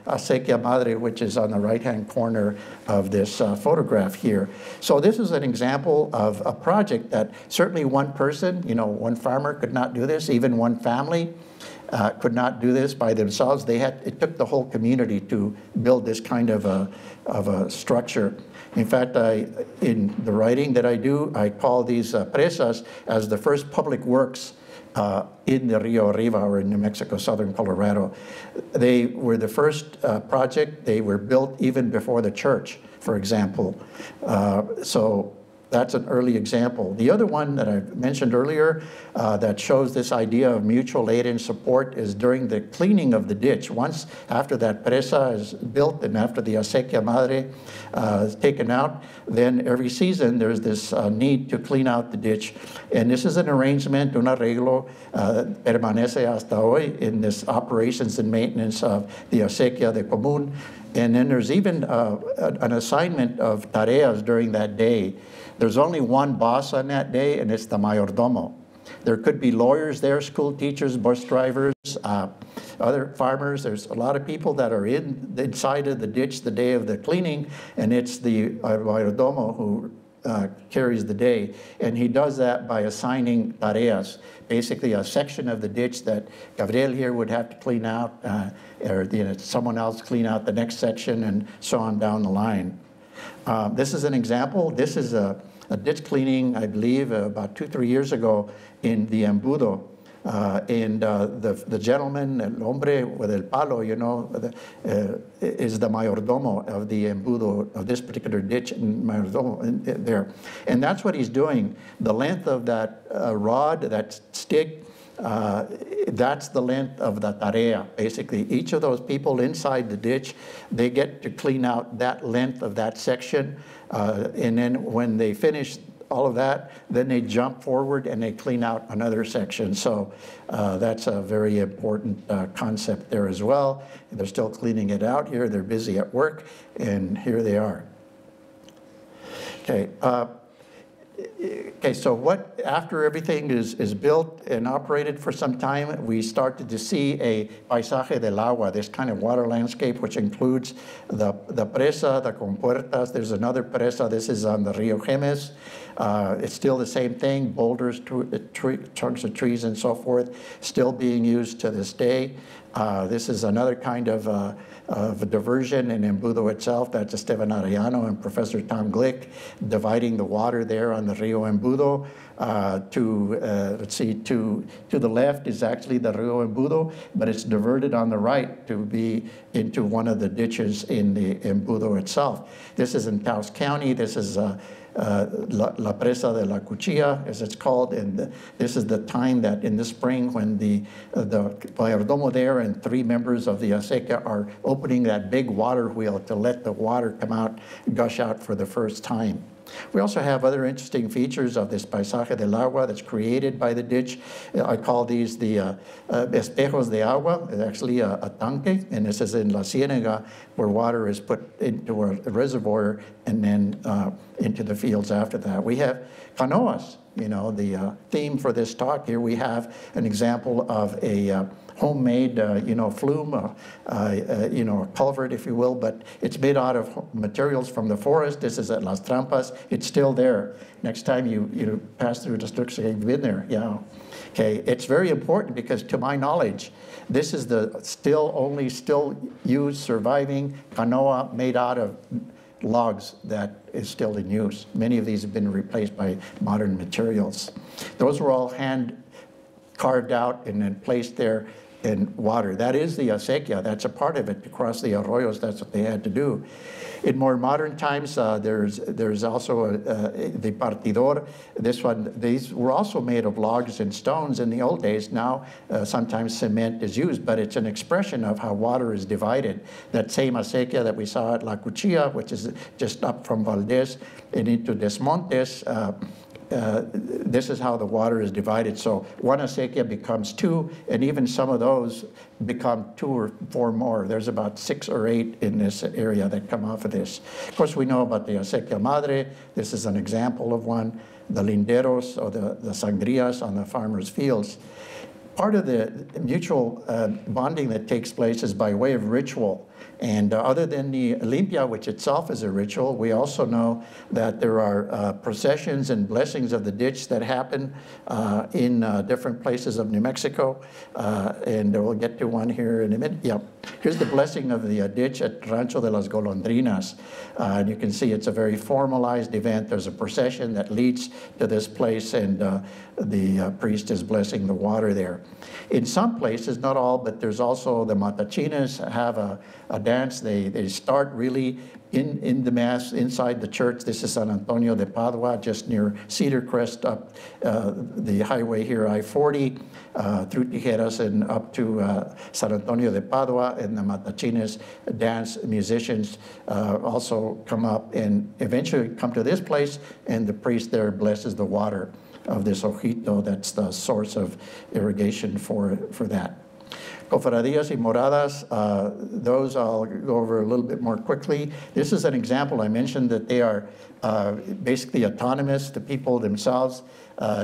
C: acequia madre, which is on the right-hand corner of this photograph here. So this is an example of a project that certainly one person, you know, one farmer could not do this, even one family could not do this by themselves. It took the whole community to build this kind of a structure. In fact, in the writing that I do, I call these presas as the first public works in the Rio Arriba, or in New Mexico, southern Colorado. They were the first project. They were built even before the church, for example. So that's an early example. The other one that I mentioned earlier that shows this idea of mutual aid and support is during the cleaning of the ditch. Once after that presa is built and after the acequia madre is taken out, then every season there's this need to clean out the ditch. And this is an arrangement, un arreglo, permanece hasta hoy in this operations and maintenance of the acequia de común. And then there's even an assignment of tareas during that day. There's only one boss on that day, and it's the mayordomo. There could be lawyers there, school teachers, bus drivers, other farmers. There's a lot of people that are inside of the ditch the day of the cleaning, and it's the mayordomo who carries the day. And he does that by assigning tareas, basically a section of the ditch that Gabriel here would have to clean out, or someone else clean out the next section, and so on down the line. This is an example. This is a ditch cleaning, I believe, about 2-3 years ago in the Embudo. And the gentleman, el hombre with el palo, you know, is the mayordomo of the Embudo, of this particular ditch, and mayordomo there. And that's what he's doing. The length of that rod, that stick, that's the length of the tarea, basically. Each of those people inside the ditch, they get to clean out that length of that section. And then when they finish all of that, then they jump forward and they clean out another section. So that's a very important concept there as well. They're still cleaning it out here. They're busy at work, and here they are. Okay. Okay, so after everything is built and operated for some time, we started to see a paisaje del agua, this kind of water landscape, which includes the presa, the compuertas. There's another presa. This is on the Rio Gemes. It's still the same thing, boulders, trunks of trees and so forth, still being used to this day. This is another kind of a diversion in Embudo itself. That's Esteban Arellano and Professor Tom Glick dividing the water there on the Rio Embudo. Let's see, to the left is actually the Rio Embudo, but it's diverted on the right to be into one of the ditches in the Embudo itself. This is in Taos County. This is La Presa de la Cuchilla, as it's called, and this is the time that in the spring when the mayordomo there and 3 members of the acequia are opening that big water wheel to let the water come out, gush out for the first time. We also have other interesting features of this paisaje del agua that's created by the ditch. I call these the espejos de agua. It's actually a tanque, and this is in La Ciénaga, where water is put into a reservoir and then into the fields after that. We have canoas. You know, the theme for this talk here, we have an example of a homemade, you know, flume, you know, a culvert, if you will, but it's made out of materials from the forest. This is at Las Trampas. It's still there. Next time you pass through, just looks like you've been there. Yeah. Okay. It's very important because, to my knowledge, this is the still used surviving canoa made out of logs that is still in use. Many of these have been replaced by modern materials. Those were all hand carved out and then placed there in water. That is the acequia. That's a part of it. To cross the arroyos, that's what they had to do. In more modern times, there's also the partidor. These were also made of logs and stones in the old days. Now, sometimes cement is used, but it's an expression of how water is divided. That same acequia that we saw at La Cuchilla, which is just up from Valdez and into Des Montes, this is how the water is divided. So one acequia becomes two, and even some of those become 2 or 4 more. There's about 6 or 8 in this area that come off of this. Of course, we know about the acequia madre. This is an example of one. The linderos, or the sangrias on the farmers' fields. Part of the mutual bonding that takes place is by way of ritual. And other than the limpia, which itself is a ritual, we also know that there are processions and blessings of the ditch that happen in different places of New Mexico. And we'll get to one here in a minute. Yeah. Here's the blessing of the ditch at Rancho de las Golondrinas. And you can see it's a very formalized event. There's a procession that leads to this place, and the priest is blessing the water there. In some places, not all, but there's also the Matachines have a dance. They start really in the Mass inside the church. This is San Antonio de Padua, just near Cedar Crest, up the highway here, I-40, through Tijeras and up to San Antonio de Padua. And the Matachines dance musicians also come up and eventually come to this place, and the priest there blesses the water of this ojito. That's the source of irrigation for that. Cofradías y moradas, those I'll go over a little bit more quickly. This is an example. I mentioned that they are basically autonomous. The people themselves,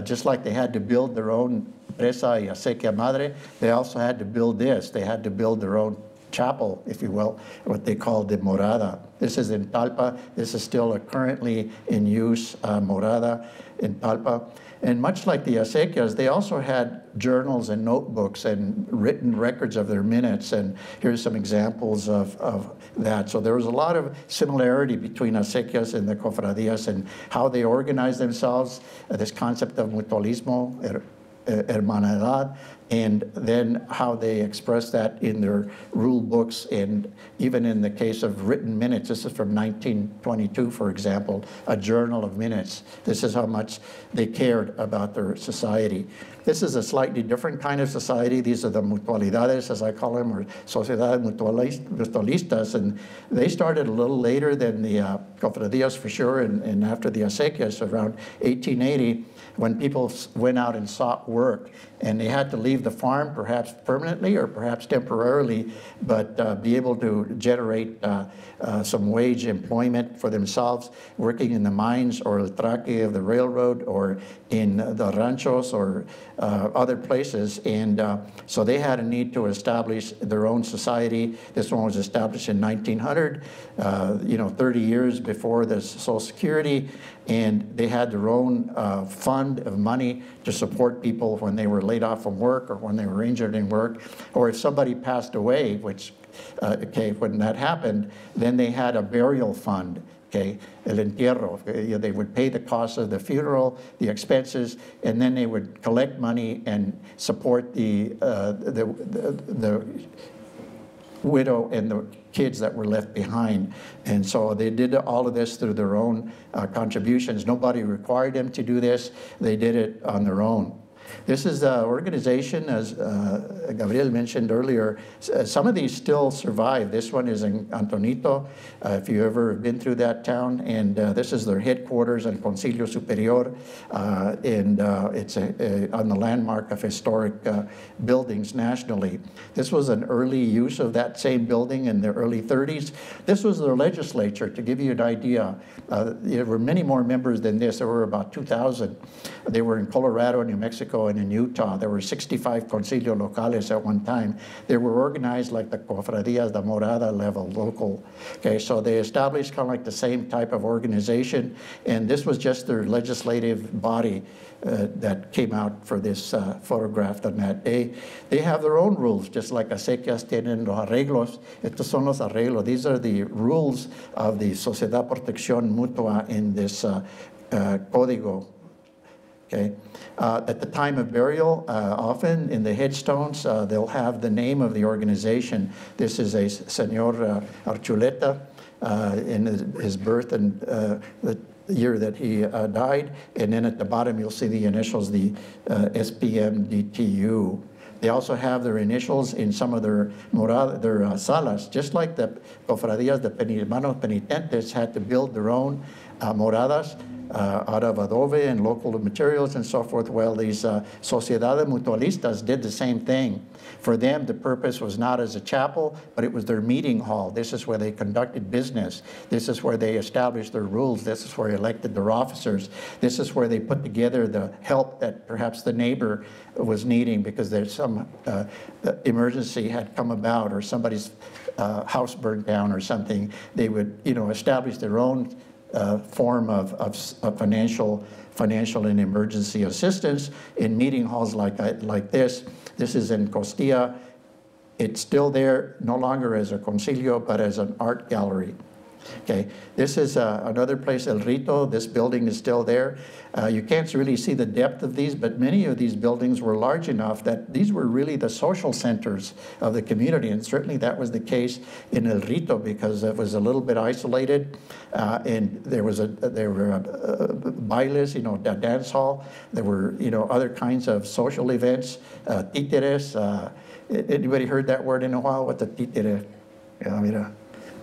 C: just like they had to build their own presa y acequia madre, they also had to build this. They had to build their own chapel, if you will, what they call the morada. This is in Talpa. This is still a currently in use morada in Talpa. And much like the acequias, they also had journals and notebooks and written records of their minutes. And here's some examples of that. So there was a lot of similarity between acequias and the cofradías and how they organized themselves, this concept of mutualismo, hermanidad, and then how they express that in their rule books, and even in the case of written minutes. This is from 1922, for example, a journal of minutes. This is how much they cared about their society. This is a slightly different kind of society. These are the mutualidades, as I call them, or sociedades mutualistas, and they started a little later than the cofradías for sure, and after the acequias, around 1880, when people went out and sought work, and they had to leave the farm, perhaps permanently or perhaps temporarily, but be able to generate some wage employment for themselves, working in the mines or the traque of the railroad or in the ranchos or other places. And so they had a need to establish their own society. This one was established in 1900, 30 years before the Social Security. And they had their own fund of money to support people when they were laid off from work or when they were injured in work, or if somebody passed away, which, when that happened, then they had a burial fund, el entierro. They would pay the cost of the funeral, the expenses, and then they would collect money and support the widow and the kids that were left behind. And so they did all of this through their own contributions. Nobody required them to do this. They did it on their own. This is the organization, as Gabriel mentioned earlier. Some of these still survive. This one is in Antonito, if you ever have been through that town. And this is their headquarters in Concilio Superior. And it's on the landmark of historic buildings nationally. This was an early use of that same building in the early 30s. This was their legislature, to give you an idea. There were many more members than this. There were about 2,000. They were in Colorado, New Mexico, and in Utah. There were 65 concilios locales at one time. They were organized like the cofradías, the morada level, local. Okay, so they established kind of like the same type of organization, and this was just their legislative body that came out for this photograph on that day. They have their own rules, just like acequias tienen los arreglos. Estos son los arreglos. These are the rules of the Sociedad Protección Mutua in this código. Okay. At the time of burial, often in the headstones, they'll have the name of the organization. This is a Señor Archuleta in his birth and the year that he died. And then at the bottom, you'll see the initials, the SPMDTU. They also have their initials in some of their salas, just like the cofradías, the hermanos penitentes had to build their own moradas out of adobe and local materials and so forth. Well, these sociedades mutualistas did the same thing. For them, the purpose was not as a chapel, but it was their meeting hall. This is where they conducted business. This is where they established their rules. This is where they elected their officers. This is where they put together the help that perhaps the neighbor was needing because there's some emergency had come about, or somebody's house burned down or something. They would, establish their own form of financial and emergency assistance in meeting halls like this. This is in Costilla. It's still there, no longer as a concilio, but as an art gallery. Okay, this is another place, El Rito. This building is still there. You can't really see the depth of these, but many of these buildings were large enough that these were really the social centers of the community, and certainly that was the case in El Rito because it was a little bit isolated, and there were bailes, a dance hall. There were, other kinds of social events, títeres. Anybody heard that word in a while? What's a títere?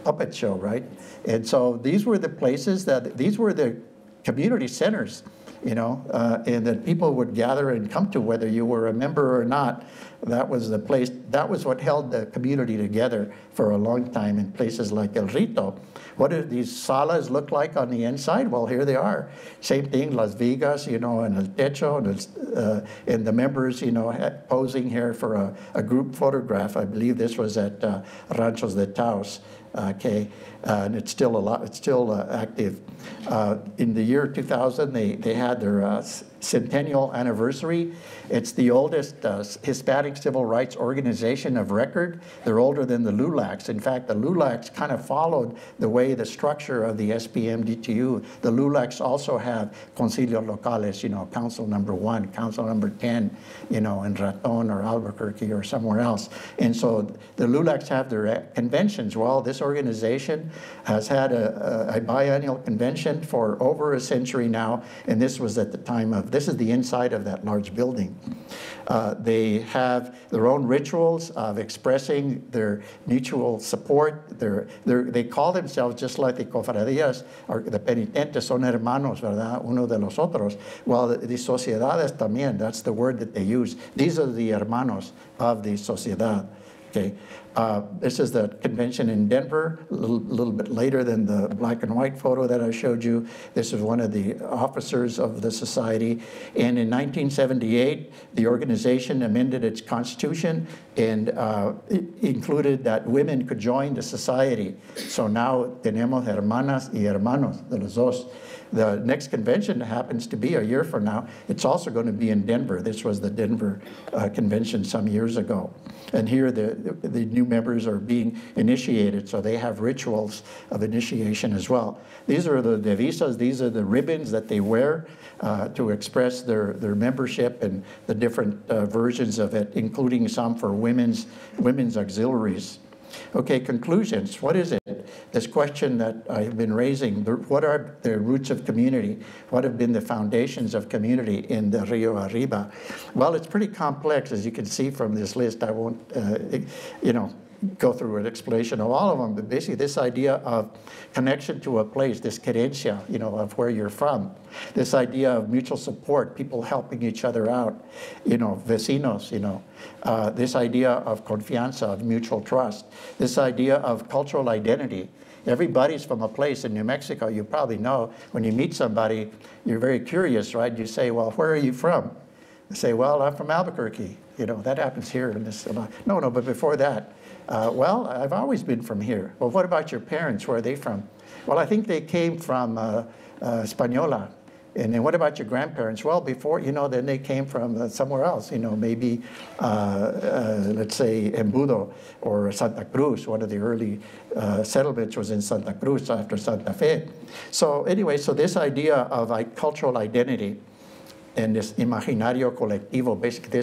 C: Puppet show, right? And so these were the places these were the community centers, and that people would gather and come to, whether you were a member or not. That was the place, that was what held the community together for a long time in places like El Rito. What do these salas look like on the inside? Well, here they are. Same thing, Las Vigas, and El Techo, and the members, posing here for a group photograph. I believe this was at Ranchos de Taos. Okay, and it's still active. In the year 2000, they had their centennial anniversary. It's the oldest Hispanic civil rights organization of record. They're older than the LULACs. In fact, the LULACs kind of followed the structure of the SPMDTU. The LULACs also have concilios locales, council number 1, council number 10, in Raton or Albuquerque or somewhere else. And so the LULACs have their conventions. Well, this organization has had a biennial convention for over a century now, and this was at the time of, this is the inside of that large building. They have their own rituals of expressing their mutual support. They call themselves, just like the cofradías, or the penitentes son hermanos, ¿verdad? Uno de los otros. Well, the sociedades también, that's the word that they use. These are the hermanos of the sociedad. Okay. This is the convention in Denver, a little bit later than the black and white photo that I showed you. This is one of the officers of the society. And in 1978, the organization amended its constitution, and it included that women could join the society. So now tenemos hermanas y hermanos de los dos. The next convention happens to be a year from now. It's also going to be in Denver. This was the Denver convention some years ago. And here the new members are being initiated, so they have rituals of initiation as well. These are the divisas, these are the ribbons that they wear to express their membership, and the different versions of it, including some for women's auxiliaries. Okay, conclusions. What is it? this question that I've been raising, what are the roots of community? What have been the foundations of community in the Rio Arriba? Well, it's pretty complex, as you can see from this list. I won't, go through an explanation of all of them, but basically this idea of connection to a place, this querencia, of where you're from, this idea of mutual support, people helping each other out, vecinos, this idea of confianza, of mutual trust, this idea of cultural identity. Everybody's from a place in New Mexico. You probably know when you meet somebody, you're very curious, right? You say, well, where are you from? They say, well, I'm from Albuquerque. That happens here in this. No, but before that, well, I've always been from here. Well, what about your parents? Where are they from? Well, I think they came from Española. And then what about your grandparents? Well, before, then they came from somewhere else, maybe, let's say, Embudo or Santa Cruz. One of the early settlements was in Santa Cruz after Santa Fe. So anyway, so this idea of cultural identity and this imaginario colectivo, basically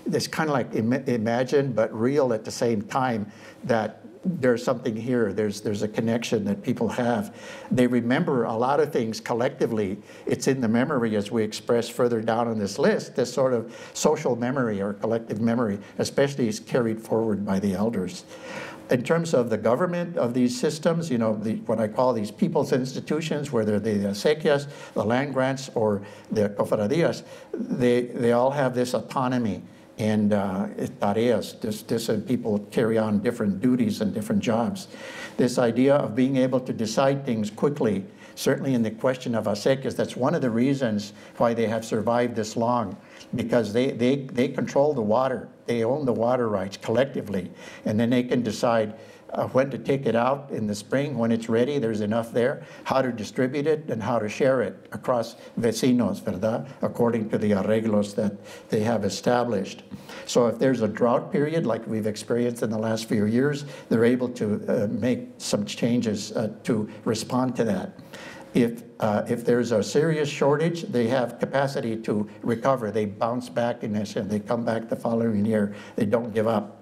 C: this kind of like imagined but real at the same time, that there's something here, there's a connection that people have. They remember a lot of things collectively. It's in the memory, as we express further down on this list, this sort of social memory or collective memory, especially is carried forward by the elders. In terms of the government of these systems, what I call these people's institutions, whether they're the acequias, the land grants, or the cofradías, they all have this autonomy and tareas. People carry on different duties and different jobs. This idea of being able to decide things quickly, certainly in the question of acequias, that's one of the reasons why they have survived this long, because they control the water. They own the water rights collectively, and then they can decide when to take it out in the spring, when it's ready, there's enough there, how to distribute it, and how to share it across vecinos, ¿verdad? According to the arreglos that they have established. So if there's a drought period, like we've experienced in the last few years, they're able to make some changes to respond to that. If there's a serious shortage, they have capacity to recover. They bounce back in this, and they come back the following year. They don't give up.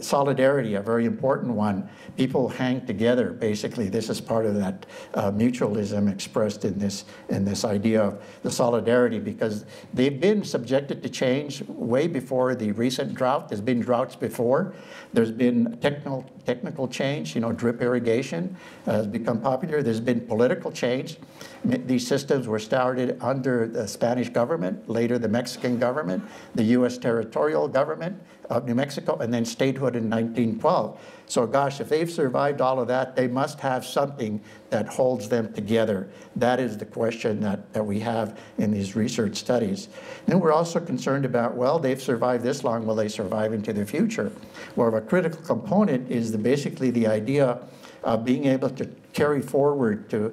C: Solidarity, a very important one. People hang together. Basically, this is part of that mutualism expressed in this idea of the solidarity, because they've been subjected to change way before the recent drought. There's been droughts before. There's been technical change. Drip irrigation has become popular. There's been political change. These systems were started under the Spanish government, later the Mexican government, the U.S. territorial government of New Mexico, and then statehood in 1912. So gosh, if they've survived all of that, they must have something that holds them together. That is the question that we have in these research studies. Then we're also concerned about, well, they've survived this long, will they survive into the future? Well, a critical component is basically the idea of being able to carry forward, to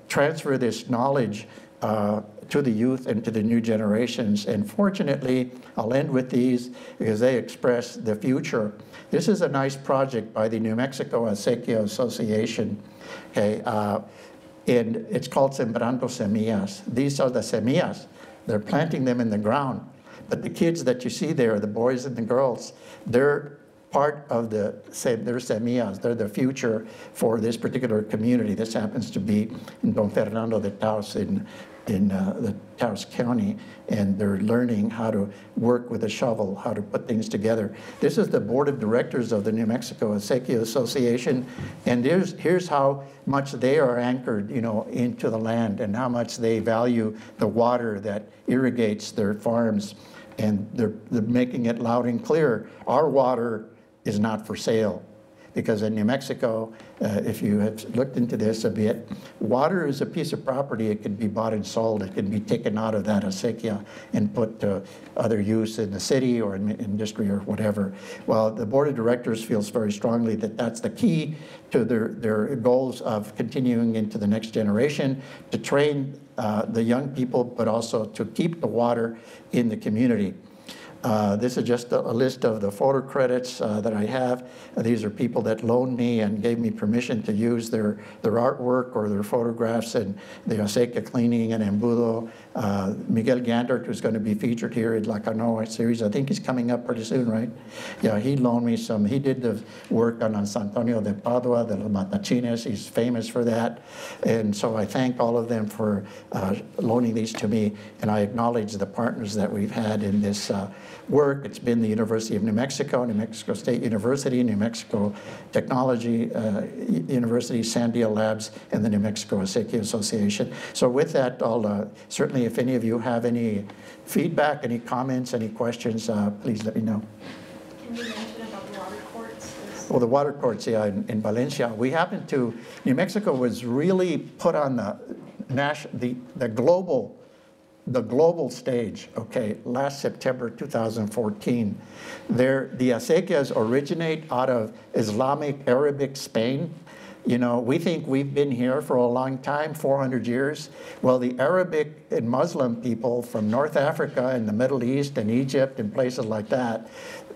C: transfer this knowledge to the youth and to the new generations. And fortunately, I'll end with these because they express the future. This is a nice project by the New Mexico Acequia Association, okay, and it's called Sembrando Semillas. These are the semillas. They're planting them in the ground. But the kids that you see there, the boys and the girls, they're part of their semillas. They're the future for this particular community. This happens to be in Don Fernando de Taos in the Taos County, and they're learning how to work with a shovel, how to put things together. This is the board of directors of the New Mexico Acequia Association, and here's how much they are anchored, into the land, and how much they value the water that irrigates their farms, and they're making it loud and clear. Our water is not for sale. Because in New Mexico, if you have looked into this a bit, water is a piece of property. It can be bought and sold. It can be taken out of that acequia and put to other use in the city or in industry or whatever. Well, the board of directors feels very strongly that that's the key to their goals of continuing into the next generation, to train the young people, but also to keep the water in the community. This is just a list of the photo credits that I have. These are people that loaned me and gave me permission to use their artwork or their photographs in the acequia cleaning and embudo. Miguel Gandert, who's going to be featured here in La Canoa series, I think he's coming up pretty soon, right? Yeah, he loaned me some. He did the work on San Antonio de Padua, the Matachines. He's famous for that. And so I thank all of them for loaning these to me, and I acknowledge the partners that we've had in this work. It's been the University of New Mexico State University, New Mexico Technology University, Sandia Labs, and the New Mexico Acequia Association. So with that, I'll certainly, if any of you have any feedback, any comments, any questions, please let me know.
D: Can you mention about the water courts?
C: Well, the water courts, yeah, in Valencia. We happened to, New Mexico was really put on the global stage, okay, last September 2014. The acequias originate out of Islamic Arabic Spain. You know, we think we've been here for a long time, 400 years. Well, the Arabic and Muslim people from North Africa and the Middle East and Egypt and places like that,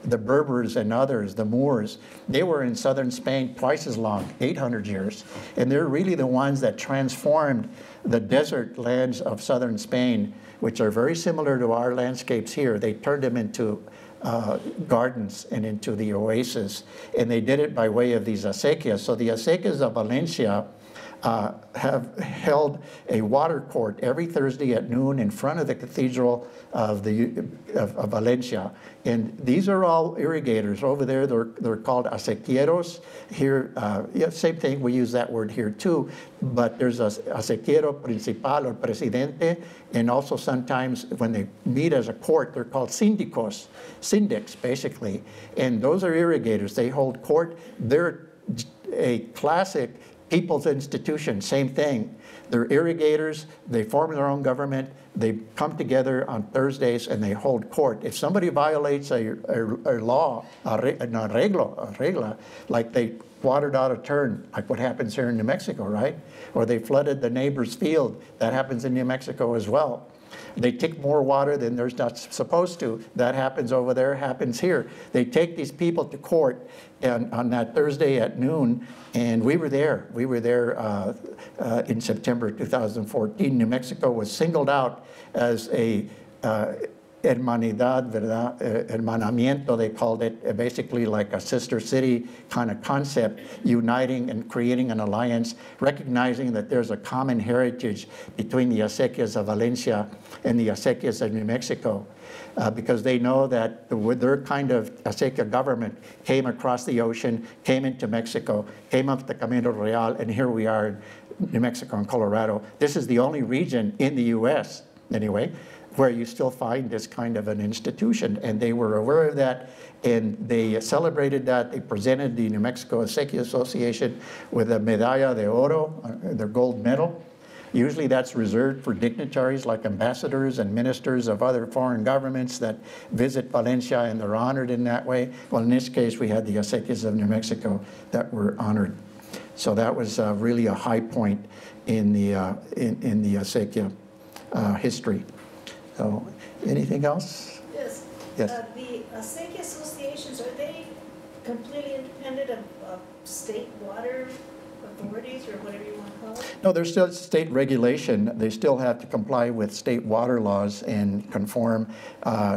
C: the Berbers and others, the Moors, they were in southern Spain twice as long, 800 years. And they're really the ones that transformed the desert lands of southern Spain, which are very similar to our landscapes here. They turned them into gardens and into the oasis, and they did it by way of these acequias. So the acequias of Valencia have held a water court every Thursday at noon in front of the Cathedral of Valencia. And these are all irrigators. Over there, they're called acequieros. Here, yeah, same thing, we use that word here too, but there's a acequiero principal or presidente, and also sometimes when they meet as a court, they're called síndicos, syndics basically. And those are irrigators. They hold court. They're a classic people's institution, same thing. They're irrigators, they form their own government, they come together on Thursdays and they hold court. If somebody violates a law, an regla, like they watered out a turn, like what happens here in New Mexico, right? Or they flooded the neighbor's field, that happens in New Mexico as well. They take more water than they're not supposed to. That happens over there, happens here. They take these people to court and on that Thursday at noon, and we were there. We were there in September 2014. New Mexico was singled out as a hermanidad, ¿verdad? Hermanamiento, they called it, basically like a sister city kind of concept, uniting and creating an alliance, recognizing that there's a common heritage between the acequias of Valencia and the acequias of New Mexico. Because they know that their kind of acequia government came across the ocean, came into Mexico, came up the Camino Real, and here we are in New Mexico and Colorado. This is the only region in the U.S., anyway, where you still find this kind of an institution. And they were aware of that, and they celebrated that. They presented the New Mexico Acequia Association with a medalla de oro, their gold medal. Usually that's reserved for dignitaries like ambassadors and ministers of other foreign governments that visit Valencia, and they're honored in that way. Well, in this case, we had the acequias of New Mexico that were honored. So that was really a high point in the acequia history. So, anything else?
D: Yes.
C: Yes.
D: The acequia associations, are they completely independent of state water authorities or whatever you want to call it?
C: No, there's still state regulation. They still have to comply with state water laws and conform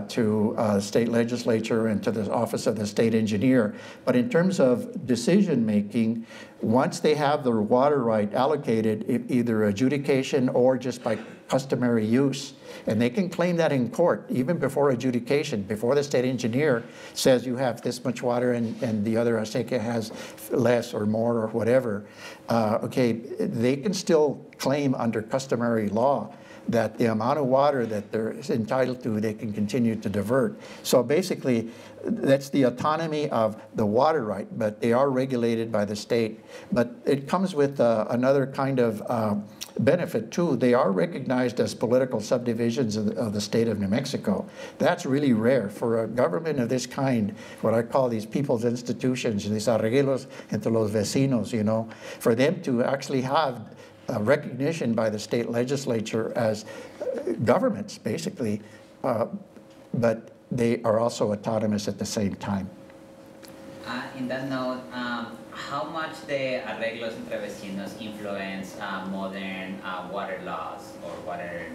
C: to state legislature and to the office of the state engineer. But in terms of decision making, once they have their water right allocated, either adjudication or just by customary use, and they can claim that in court even before adjudication, before the state engineer says you have this much water and the other acequia has less or more or whatever. Okay, they can still claim under customary law that the amount of water that they're entitled to, they can continue to divert. So basically, that's the autonomy of the water right, but they are regulated by the state. But it comes with another kind of benefit too. They are recognized as political subdivisions of the state of New Mexico. That's really rare for a government of this kind, what I call these people's institutions, these arreglos entre los vecinos, you know, for them to actually have recognition by the state legislature as governments, basically. But they are also autonomous at the same time.
B: In that note, how much the Arreglos entre vecinos influence modern water laws or water?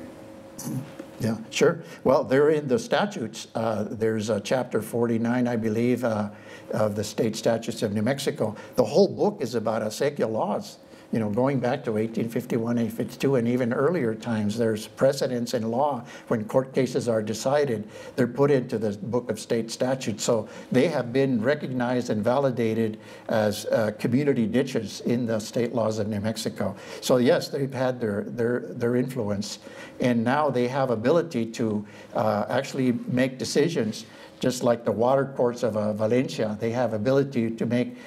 C: Yeah, sure. Well, they're in the statutes. There's chapter 49, I believe, of the state statutes of New Mexico. The whole book is about acequia laws. You know, going back to 1851, 1852, and even earlier times, there's precedents in law when court cases are decided. They're put into the book of state statutes. So they have been recognized and validated as community ditches in the state laws of New Mexico. So yes, they've had their influence. And now they have ability to actually make decisions, just like the water courts of Valencia. They have ability to make,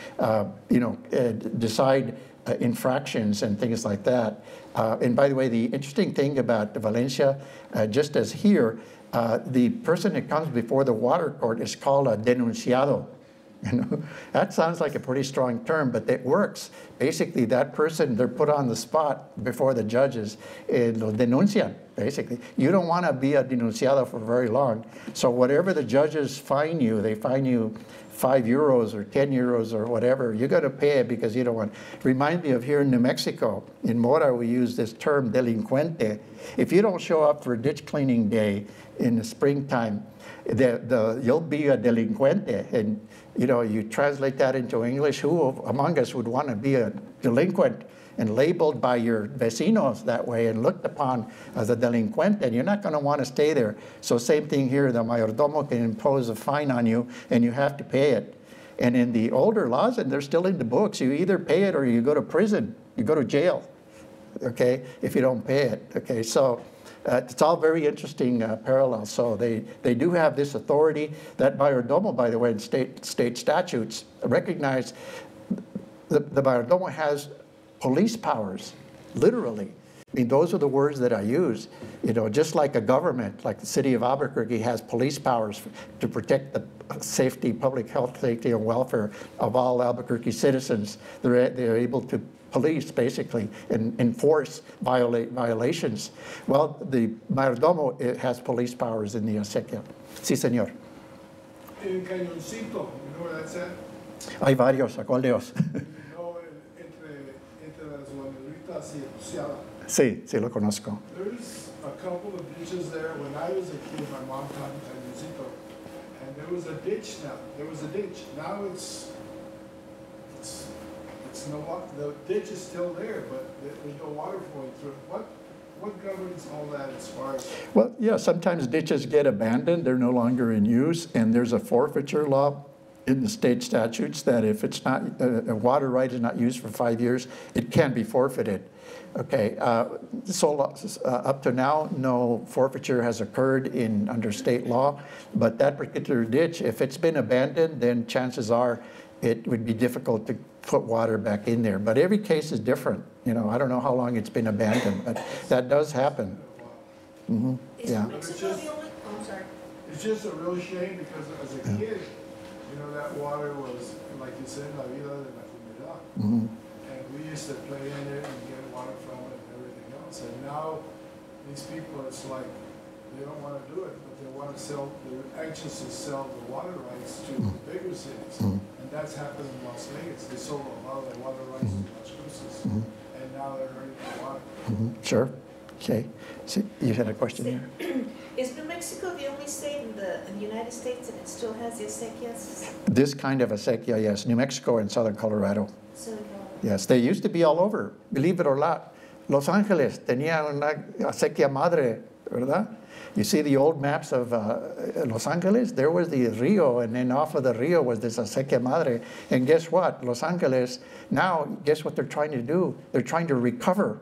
C: decide infractions and things like that. And by the way, the interesting thing about Valencia, just as here, the person that comes before the water court is called a denunciado. You know, that sounds like a pretty strong term, but it works. Basically, that person, they're put on the spot before the judges, lo denuncian, basically. You don't want to be a denunciado for very long. So whatever the judges fine you, they fine you €5 or 10 euros or whatever, you got to pay it because you don't want. Remind me of here in New Mexico, in Mora we use this term delincuente. If you don't show up for ditch cleaning day in the springtime, you'll be a delincuente. And you know, you translate that into English, who among us would want to be a delinquent and labeled by your vecinos that way and looked upon as a delinquent, and you're not going to want to stay there. So same thing here, the mayordomo can impose a fine on you and you have to pay it. And in the older laws, and they're still in the books, you either pay it or you go to prison, you go to jail, okay, if you don't pay it, okay? So it's all very interesting parallels. So they do have this authority. That mayordomo, by the way, in state statutes recognize the mayordomo has police powers, literally. I mean, those are the words that I use. You know, just like a government, like the city of Albuquerque has police powers to protect the safety, public health, safety, and welfare of all Albuquerque citizens. They're able to police, basically, and enforce violations. Well, the mayordomo has police powers in the acequia. Sí, señor.
E: El cañoncito, you know where that's at?
C: Hay varios, ¿a cuál de ellos?
E: No, entre las guaneritas y Luciana.
C: Sí, sí lo conozco.
E: There's a couple of ditches there. When I was a kid, my mom taught me cañoncito. And there was a ditch now. There was a ditch. Now it's no water. The ditch is still there, but there's no water flowing through it. What governs all that as far as?
C: Well, yeah, sometimes ditches get abandoned. They're no longer in use, and there's a forfeiture law in the state statutes that if it's not, a water right is not used for 5 years, it can be forfeited. Okay, so up to now, no forfeiture has occurred under state law, but that particular ditch, if it's been abandoned, then chances are it would be difficult to put water back in there. But every case is different. You know, I don't know how long it's been abandoned, but that does happen. Mm-hmm. Yeah.
D: Mexico the only? Oh, I'm sorry.
E: It's just a real shame because as a kid, you know, that water was, like you said, la vida de la comunidad.
C: Mm-hmm.
E: And we used to play in it and get water from it and everything else. And now these people, it's like they don't want to do it, but they want to sell, they're anxious to sell the water rights to the bigger cities. And that's happened in Las Vegas. They sold a lot of their water rights to Las Cruces. And now they're hurting for water.
C: Sure. Okay. So you had a question here?
D: Is New Mexico the only state in the United States and it still has the acequias?
C: This kind of acequia, yes. New Mexico and southern Colorado.
D: Southern Colorado.
C: Yes, they used to be all over, believe it or not. Los Angeles tenía una acequia madre, ¿verdad? You see the old maps of Los Angeles? There was the Rio, and then off of the Rio was this acequia madre. And guess what? Los Angeles, now, guess what they're trying to do? They're trying to recover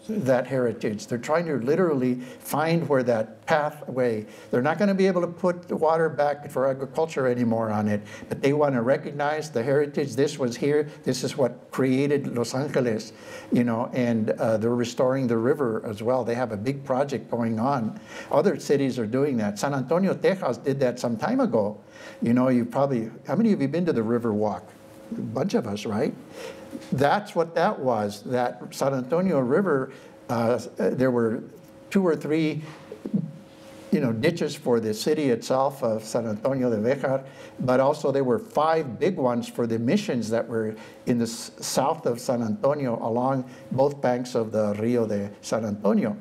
C: that heritage. They're trying to literally find where that pathway, they're not going to be able to put the water back for agriculture anymore on it, but they want to recognize the heritage. This was here, this is what created Los Angeles, you know, and they're restoring the river as well. They have a big project going on. Other cities are doing that. San Antonio, Texas did that some time ago. You know, you probably, how many of you been to the river walk? A bunch of us, right? That's what that was, that San Antonio River, there were 2 or 3 ditches for the city itself of San Antonio de Béjar, but also there were 5 big ones for the missions that were in the south of San Antonio along both banks of the Rio de San Antonio.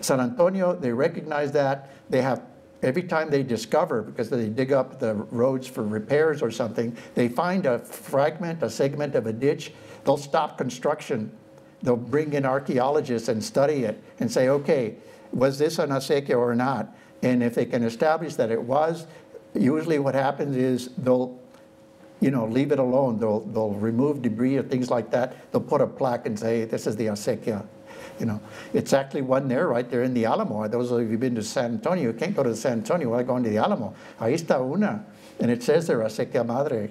C: San Antonio, they recognize that. They have, every time they discover, because they dig up the roads for repairs or something, they find a fragment, a segment of a ditch, they'll stop construction. They'll bring in archaeologists and study it and say, okay, was this an acequia or not? And if they can establish that it was, usually what happens is they'll, leave it alone. They'll remove debris or things like that. They'll put a plaque and say, this is the acequia. It's actually one there, right there in the Alamo. Those of you who've been to San Antonio, you can't go to San Antonio without going to the Alamo. Ahí está una. And it says there, acequia madre,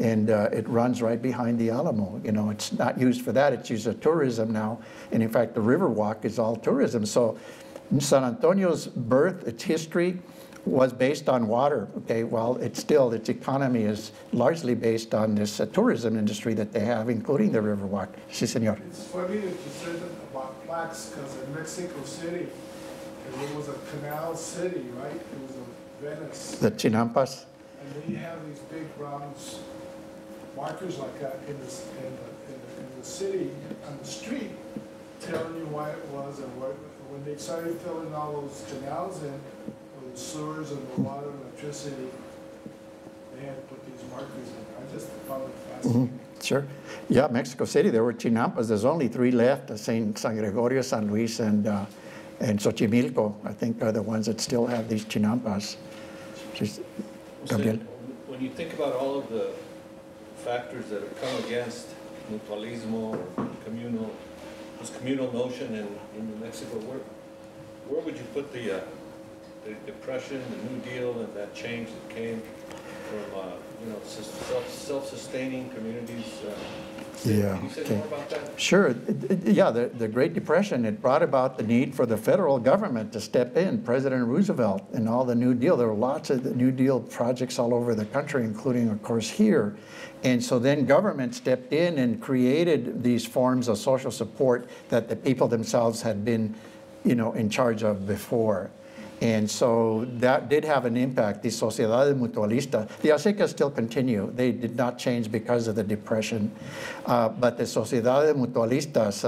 C: and it runs right behind the Alamo. It's not used for that. It's used for tourism now. And in fact, the Riverwalk is all tourism. So San Antonio's birth, its history, was based on water. Okay, well, its economy is largely based on this tourism industry that they have, including the Riverwalk. Sí, señor.
E: It's funny that you said about plaques, because in Mexico City, it was a canal city, right? It was a Venice.
C: The Chinampas.
E: And they have these big round markers like that in the city, on the street, telling you why it was and when they started filling all those canals in, the sewers and the water and electricity, they had to put these markers in. I just found it fascinating.
C: Sure. Yeah, Mexico City, there were Chinampas. There's only 3 left, San Gregorio, San Luis, and Xochimilco, I think, are the ones that still have these Chinampas. Gabriel?
A: When you think about all of the factors that have come against mutualismo or this communal notion in New Mexico, where would you put the Depression, the New Deal, and that change that came from self-sustaining communities?
C: Yeah.
A: Can you say more about that?
C: Sure. Yeah, the Great Depression, it brought about the need for the federal government to step in. President Roosevelt and all the New Deal, there were lots of the New Deal projects all over the country, including, of course, here. And so then government stepped in and created these forms of social support that the people themselves had been, in charge of before. And so that did have an impact. The sociedades mutualistas, the acequias still continue. They did not change because of the Depression. But the sociedades mutualistas,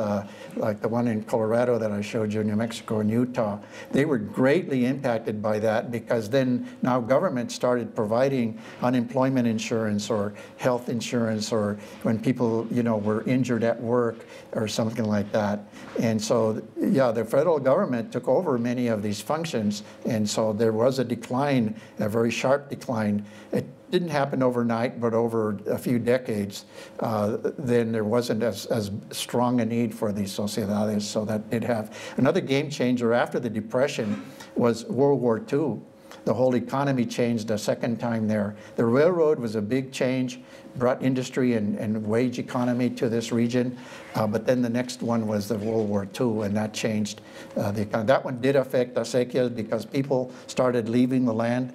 C: like the one in Colorado that I showed you, New Mexico and Utah, they were greatly impacted by that, because then now government started providing unemployment insurance or health insurance, or when people, were injured at work or something like that. And so, yeah, the federal government took over many of these functions. And so there was a decline, a very sharp decline. It didn't happen overnight, but over a few decades, then there wasn't as strong a need for these sociedades. So that did have. Another game changer after the Depression was World War II. The whole economy changed a second time there. The railroad was a big change, brought industry and wage economy to this region. But then the next one was the World War II, and that changed the economy. That one did affect acequias because people started leaving the land,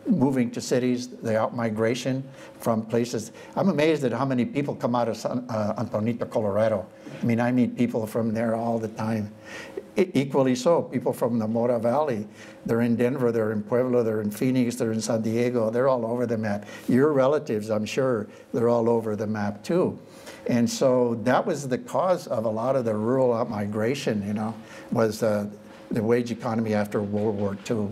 C: moving to cities, the out-migration from places. I'm amazed at how many people come out of San Antonito, Colorado. I mean, I meet people from there all the time. Equally so, people from the Mora Valley. They're in Denver, they're in Pueblo, they're in Phoenix, they're in San Diego. They're all over the map. Your relatives, I'm sure, they're all over the map too. And so that was the cause of a lot of the rural migration, was the wage economy after World War II.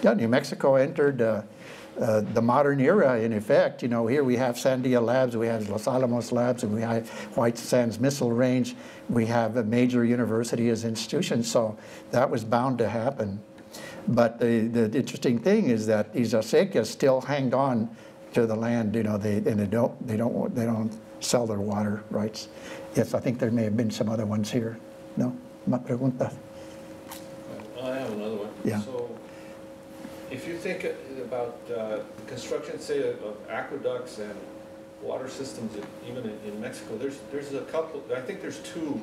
C: Yeah, New Mexico entered the modern era, in effect. Here we have Sandia Labs, we have Los Alamos Labs, and we have White Sands Missile Range. We have a major university as institutions, so that was bound to happen. But the interesting thing is that these acequias still hang on to the land. They don't sell their water rights. Yes, I think there may have been some other ones here. No, más preguntas.
A: I have another one.
C: Yeah.
A: So, if you think about the construction, say, of aqueducts and water systems, even in Mexico, there's a couple. I think there's 2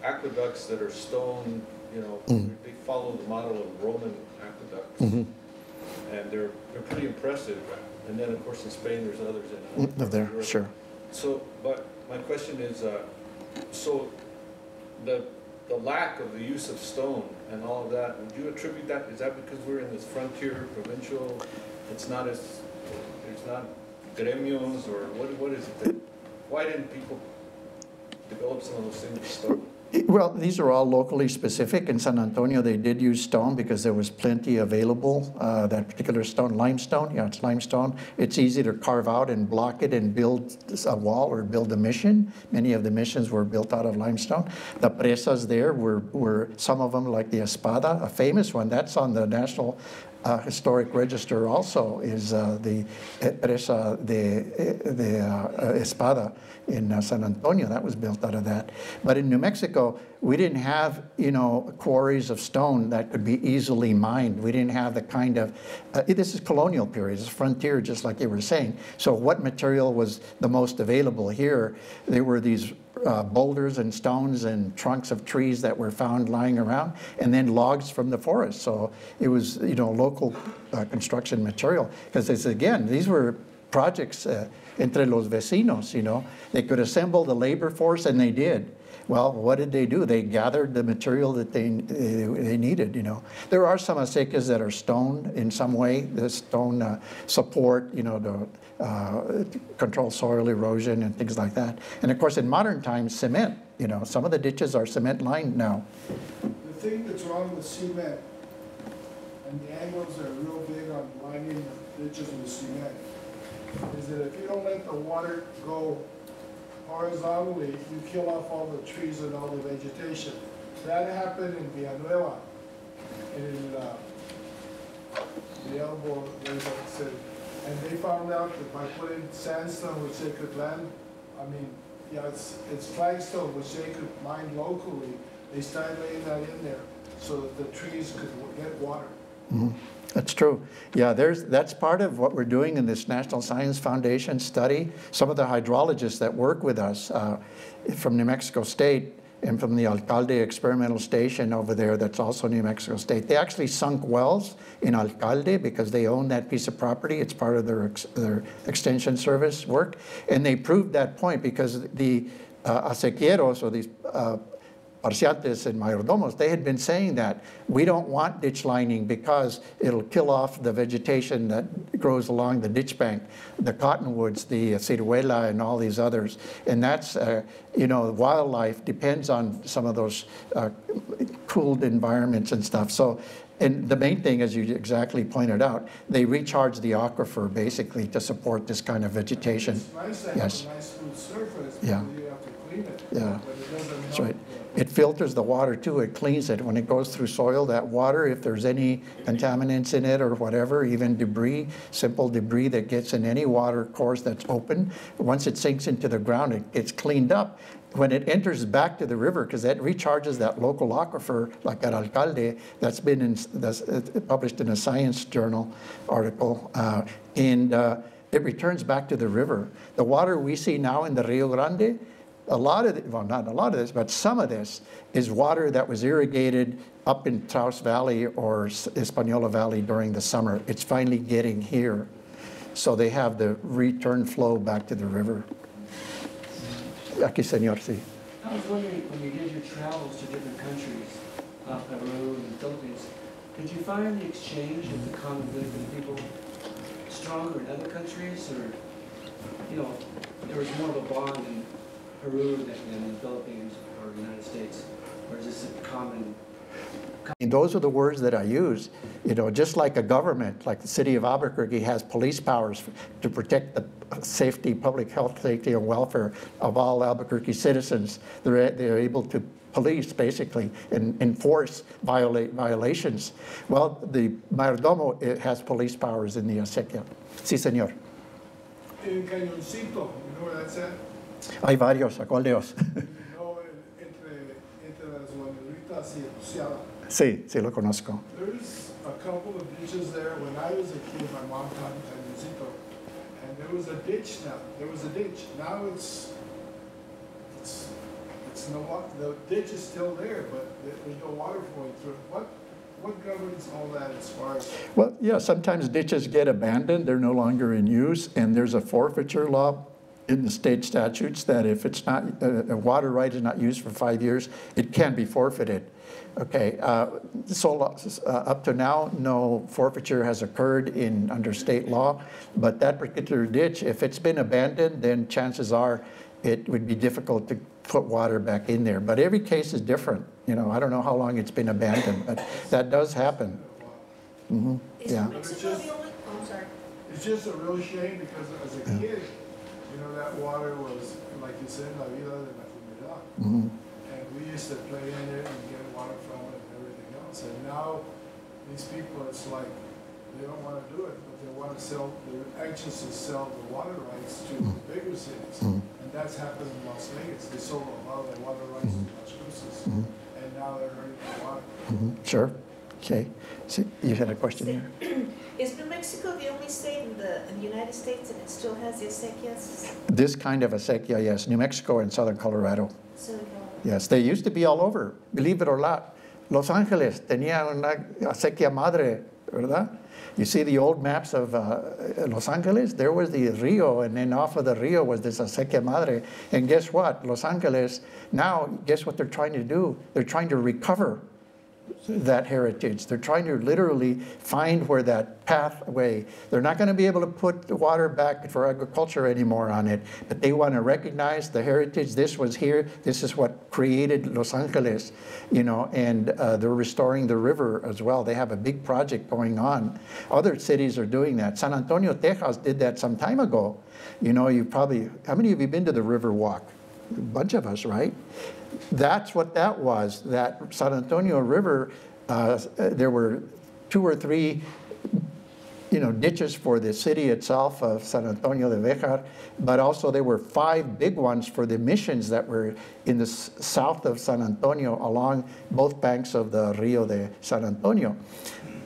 A: aqueducts that are stone. They follow the model of Roman aqueducts, and they're pretty impressive. And then, of course, in Spain, there's others in
C: There,
A: Europe.
C: sure.
A: So, but my question is, so the lack of the use of stone and all of that, would you attribute that, is that because we're in this frontier, provincial, it's not as, there's not gremios, or what is it that, why didn't people develop some of those things with stone?
C: Well, these are all locally specific. In San Antonio, they did use stone because there was plenty available. That particular stone, limestone, yeah, it's limestone. It's easy to carve out and block it and build a wall or build a mission. Many of the missions were built out of limestone. The presas there were some of them, like the Espada, a famous one. That's on the National Historic Register also, is the Presa de Espada in San Antonio. That was built out of that. But in New Mexico, we didn't have, you know, quarries of stone that could be easily mined. We didn't have the kind of, this is colonial period, it's frontier, just like you were saying. So what material was the most available here? There were these boulders and stones and trunks of trees that were found lying around, and then logs from the forest. So it was, you know, local construction material. Because again, these were projects entre los vecinos, you know. They could assemble the labor force, and they did. Well, what did they do? They gathered the material that they needed, you know. There are some acequias that are stone in some way. The stone support, you know, to control soil erosion and things like that. And of course, in modern times, cement, you know. Some of the ditches are cement lined now.
E: The thing that's wrong with cement, and the Anglos are real big on lining the ditches with cement, is that if you don't let the water go horizontally, you kill off all the trees and all the vegetation. That happened in Villanueva, in the elbow, and they found out that by putting sandstone, which they could land, I mean, yeah, it's flagstone, which they could mine locally. They started laying that in there so that the trees could get water.
C: Mm-hmm. That's true. Yeah, that's part of what we're doing in this National Science Foundation study. Some of the hydrologists that work with us from New Mexico State and from the Alcalde Experimental Station over there, that's also New Mexico State, they actually sunk wells in Alcalde because they own that piece of property. It's part of their extension service work. And they proved that point because the acequieros, or these parciantes and mayordomos, they had been saying that we don't want ditch lining because it'll kill off the vegetation that grows along the ditch bank, the cottonwoods, the ciruela, and all these others. And that's, you know, wildlife depends on some of those cooled environments and stuff. So, and the main thing, as you exactly pointed out, they recharge the aquifer basically to support this kind of vegetation.
E: It's nice to have a nice smooth surface,
C: yeah.
E: because you have to clean it.
C: Yeah,
E: but it doesn't
C: that's
E: help.
C: right. It filters the water too, it cleans it. When it goes through soil, that water, if there's any contaminants in it or whatever, even debris, simple debris that gets in any water course that's open, once it sinks into the ground, it gets cleaned up. When it enters back to the river, because that recharges that local aquifer, like at Alcalde, that's been published in a science journal article, and it returns back to the river. The water we see now in the Rio Grande, a lot of it, well, not a lot of this, but some of this is water that was irrigated up in Taos Valley or Hispaniola Valley during the summer. It's finally getting here. So they have the return flow back to the river. Aquí, señor, sí.
F: I was wondering, when you did your travels to different countries, Peru and the Philippines, did you find the exchange of the common good with the people stronger in other countries, or, you know, there was more of a bond in Peru than in the Philippines or the United States, or is this a common?
C: And those are the words that I use. You know, just like a government, like the city of Albuquerque has police powers to protect the safety, public health, safety, and welfare of all Albuquerque citizens. They're able to police, basically, and enforce violations. Well, the mayordomo, it has police powers in the acequia. Sí, señor.
E: El Cañoncito, you know where that's at?
C: Hay varios, ¿a cuál de ellos?
E: No, entre las Guaneritas y Luciana.
C: Sí, sí lo conozco.
E: There's a couple of ditches there. When I was a kid, my mom taught me Cañoncito, and there was a ditch now. There was a ditch. Now it's no water. The ditch is still there, but there's no water flowing through it. What governs all that as far as?
C: Well, yeah, sometimes ditches get abandoned. They're no longer in use, and there's a forfeiture law in the state statutes that if it's not, a water right is not used for 5 years, it can be forfeited. Okay, so up to now, no forfeiture has occurred under state law, but that particular ditch, if it's been abandoned, then chances are it would be difficult to put water back in there. But every case is different. You know, I don't know how long it's been abandoned, but that does happen. Mm-hmm. Yeah.
D: I'm sorry.
E: It's just a real shame because as a kid, you know, that water was, like you said, la vida de la comunidad.
C: Mm-hmm.
E: And we used to play in it and get water from it and everything else. And now these people, it's like they don't want to do it, but they want to sell, they're anxious to sell the water rights to the bigger cities. And that's happened in Las Vegas. They sold a lot of the water rights to Las Cruces. And now they're hurting for water.
C: Sure. Okay. So you had a question here?
D: Is New Mexico the only state in the United States and it still has the acequias?
C: This kind of acequia, yes. New Mexico and southern Colorado.
D: Southern Colorado.
C: Yes, they used to be all over, believe it or not. Los Angeles tenía una acequia madre, ¿verdad? You see the old maps of Los Angeles? There was the Rio, and then off of the Rio was this acequia madre. And guess what? Los Angeles, now, guess what they're trying to do? They're trying to recover that heritage. They're trying to literally find where that pathway, they're not going to be able to put the water back for agriculture anymore on it, but they want to recognize the heritage. This was here. This is what created Los Angeles, you know, and they're restoring the river as well. They have a big project going on. Other cities are doing that. San Antonio, Texas did that some time ago. You know, you probably, how many of you been to the river walk? A bunch of us, right? That's what that was, that San Antonio River, there were 2 or 3, you know, ditches for the city itself of San Antonio de Béjar, but also there were 5 big ones for the missions that were in the south of San Antonio along both banks of the Rio de San Antonio.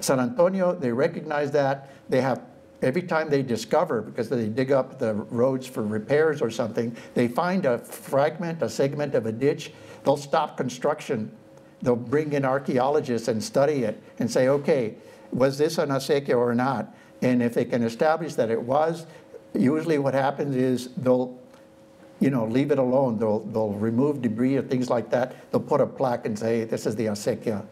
C: San Antonio, they recognize that. They have, every time they discover, because they dig up the roads for repairs or something, they find a fragment, a segment of a ditch, they'll stop construction. They'll bring in archaeologists and study it and say, okay, was this an acequia or not? And if they can establish that it was, usually what happens is they'll, you know, leave it alone. They'll remove debris or things like that. They'll put a plaque and say, this is the acequia.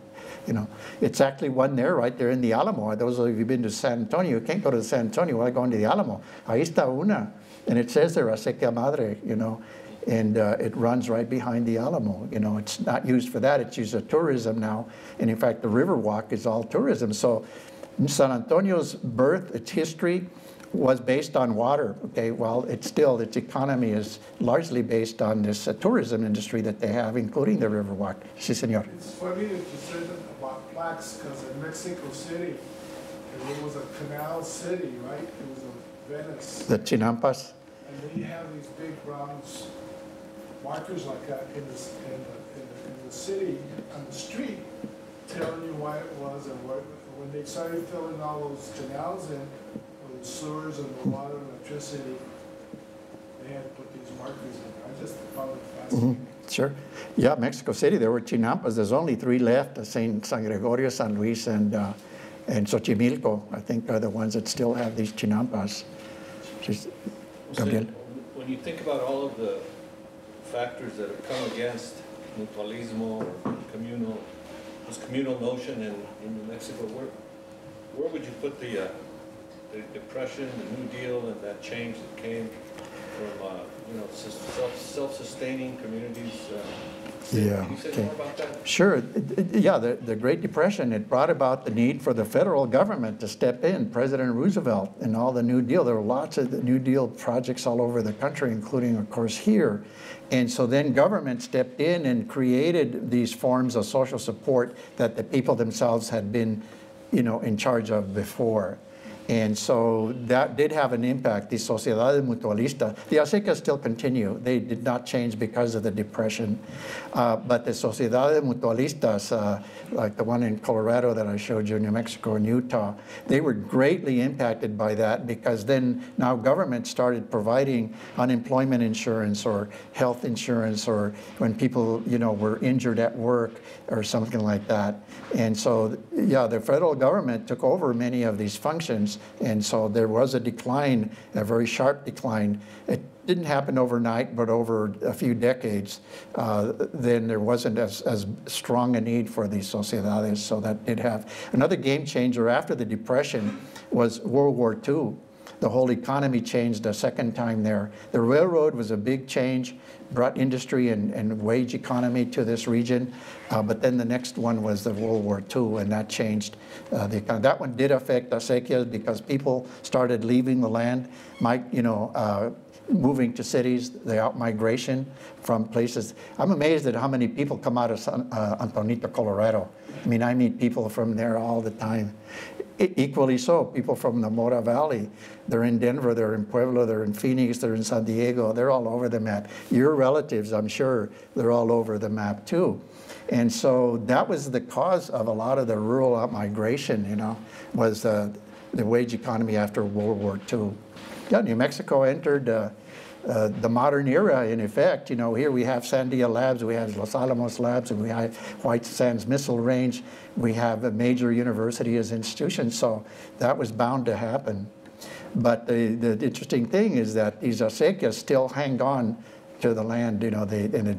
C: You know, it's actually one there, right there in the Alamo. Those of you who've been to San Antonio, you can't go to San Antonio without going to the Alamo. Ahí está una. And it says there, acequia madre, you know, and it runs right behind the Alamo. You know, it's not used for that. It's used for tourism now. And in fact, the river walk is all tourism. So San Antonio's birth, its history, was based on water, okay? Well, its economy is largely based on this tourism industry that they have, including the Riverwalk. Sí, señor.
E: It's funny that you said about plaques, because in Mexico City, it was a canal city, right? It was a Venice.
C: The Chinampas.
E: And they have these big brown markers like that in the city, on the street, telling you why it was and what, when they started filling all those canals in, the sewers and the water and electricity, they had to put these markers in. I just found it fascinating.
C: Sure. Yeah, Mexico City, there were Chinampas. There's only 3 left, San Gregorio, San Luis, and Xochimilco, I think, are the ones that still have these Chinampas.
A: When you think about all of the factors that have come against mutualismo or this communal notion in New Mexico, where would you put the Depression, the New Deal, and that change that came from you know, self-sustaining communities?
C: Yeah.
A: Can you say more about that?
C: Sure. Yeah, the Great Depression, it brought about the need for the federal government to step in. President Roosevelt and all the New Deal, there were lots of the New Deal projects all over the country, including, of course, here. And so then government stepped in and created these forms of social support that the people themselves had been, you know, in charge of before. And so that did have an impact. The sociedades mutualistas, the acequias still continue. They did not change because of the Depression. But the sociedades mutualistas, like the one in Colorado that I showed you, New Mexico and Utah, they were greatly impacted by that, because then now government started providing unemployment insurance or health insurance, or when people, you know, were injured at work or something like that. And so, yeah, the federal government took over many of these functions. regions. And so there was a decline, a very sharp decline. It didn't happen overnight, but over a few decades, then there wasn't as strong a need for these sociedades, so that did have. Another game changer after the Depression was World War II. The whole economy changed a second time there. The railroad was a big change, brought industry and wage economy to this region, but then the next one was the World War II, and that changed the economy. That one did affect acequias because people started leaving the land, moving to cities, the out-migration from places. I'm amazed at how many people come out of San Antonito, Colorado. I mean, I meet people from there all the time. Equally so, people from the Mora Valley. They're in Denver, they're in Pueblo, they're in Phoenix, they're in San Diego. They're all over the map. Your relatives, I'm sure, they're all over the map too. And so that was the cause of a lot of the rural out-migration, was the wage economy after World War II. Yeah, New Mexico entered the modern era, in effect. Here we have Sandia Labs, we have Los Alamos Labs, and we have White Sands Missile Range. We have a major university as institutions, so that was bound to happen. But the interesting thing is that these acequias still hang on to the land. They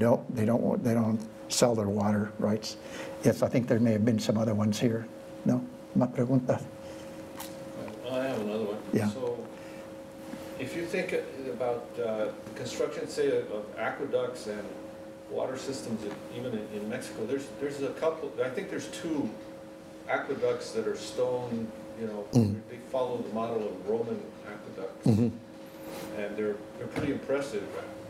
C: don't sell their water rights. Yes, I think there may have been some other ones here. No, más preguntas.
A: I have another one.
C: Yeah.
A: So, if you think about construction, say, of aqueducts and water systems, even in Mexico, there's a couple. I think there's 2 aqueducts that are stone. They follow the model of Roman aqueducts, and they're pretty impressive.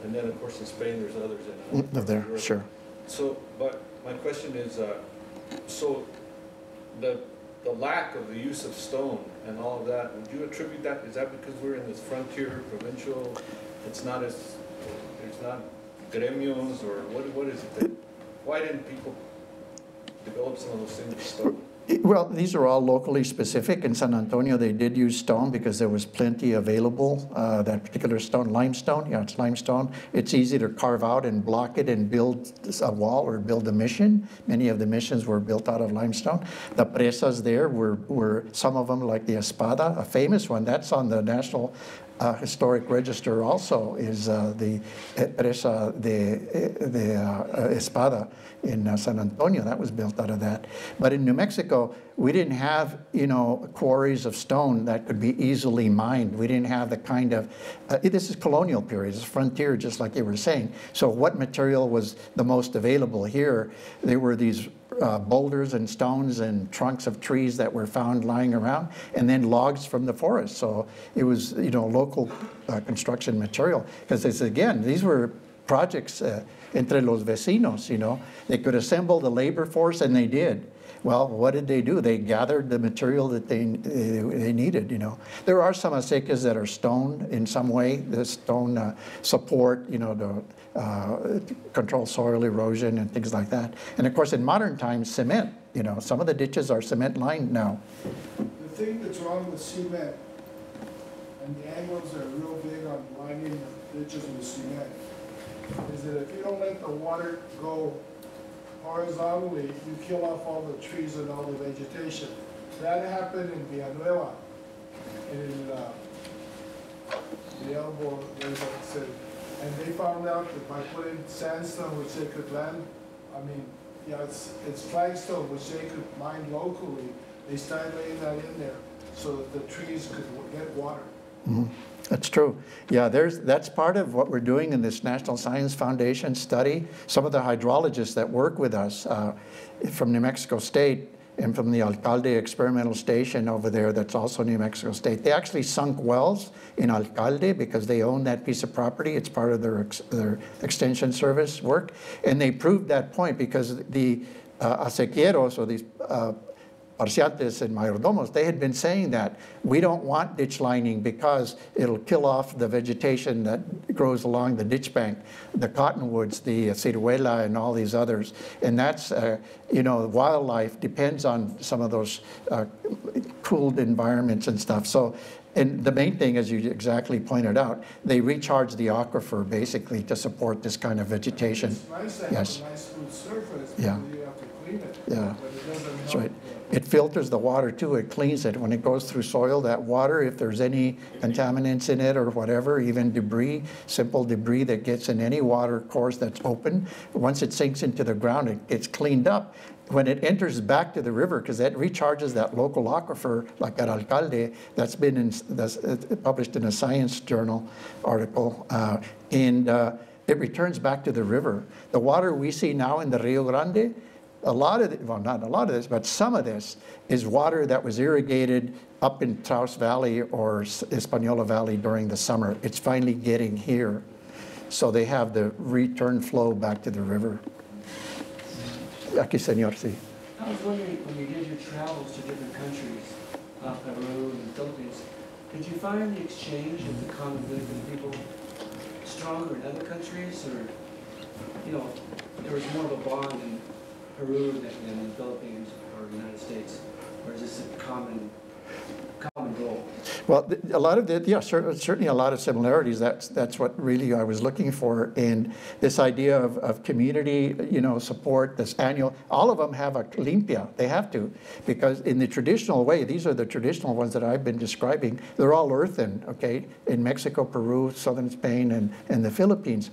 A: And then, of course, in Spain, there's others in
C: There,
A: Europe.
C: sure.
A: So, but my question is, so the lack of the use of stone and all of that, would you attribute that? Is that because we're in this frontier, provincial? There's not gremios, or what is it? Why didn't people develop some of those things with stone?
C: Well, these are all locally specific. In San Antonio, they did use stone because there was plenty available. That particular stone, limestone, yeah, it's limestone. It's easy to carve out and block it and build a wall or build a mission. Many of the missions were built out of limestone. The presas there were some of them, like the Espada, a famous one. That's on the National Historic Register also, is the presa de Espada in San Antonio. That was built out of that. But in New Mexico, we didn't have, quarries of stone that could be easily mined. We didn't have the kind of, this is colonial period, it's frontier, just like you were saying. So what material was the most available here? There were these boulders and stones and trunks of trees that were found lying around, and then logs from the forest. So it was, local construction material. Because these were projects entre los vecinos, They could assemble the labor force, and they did. Well, what did they do? They gathered the material that they needed, There are some acequias that are stone in some way. The stone support, to control soil erosion and things like that. And of course, in modern times, cement. Some of the ditches are cement lined now.
E: The thing that's wrong with cement, and the Anglos are real big on lining the ditches with cement, is that if you don't let the water go horizontally, you kill off all the trees and all the vegetation. That happened in Villanueva, and in the elbow, and they found out that by putting sandstone, which they could land, it's flagstone, which they could mine locally, they started laying that in there so that the trees could get water.
C: Mm-hmm. That's true. Yeah, that's part of what we're doing in this National Science Foundation study. Some of the hydrologists that work with us from New Mexico State and from the Alcalde Experimental Station over there, that's also New Mexico State, they actually sunk wells in Alcalde because they own that piece of property. It's part of their extension service work. And they proved that point because the acequieros, or these parciantes and mayordomos, they had been saying that we don't want ditch lining because it'll kill off the vegetation that grows along the ditch bank, the cottonwoods, the ciruela, and all these others. And that's, wildlife depends on some of those cooled environments and stuff. So, and the main thing, as you exactly pointed out, they recharge the aquifer basically to support this kind of vegetation.
E: It's nice to have a nice smooth surface,
C: yeah.
E: You have to clean it.
C: Yeah,
E: but it doesn't
C: that's
E: help
C: right. It filters the water too, it cleans it. When it goes through soil, that water, if there's any contaminants in it or whatever, even debris, simple debris that gets in any water course that's open, once it sinks into the ground, it gets cleaned up. When it enters back to the river, because that recharges that local aquifer, like at Alcalde, that's published in a science journal article, and it returns back to the river. The water we see now in the Rio Grande, a lot of well, not a lot of this, but some of this is water that was irrigated up in Taos Valley or Hispaniola Valley during the summer. It's finally getting here. So they have the return flow back to the river. Aquí, señor, sí.
F: I was wondering, when you did your travels to different countries, Peru and the Philippines, did you find the exchange of the common good with people stronger in other countries, or, you know, there was more of a bond in Peru than in the Philippines or the United States, or is this a common goal?
C: Well, a lot of the, yeah, certainly a lot of similarities. That's what really I was looking for. And this idea of community, you know, support, this annual, all of them have a limpia. They have to, because in the traditional way, these are the traditional ones that I've been describing. They're all earthen, okay, in Mexico, Peru, southern Spain, and the Philippines.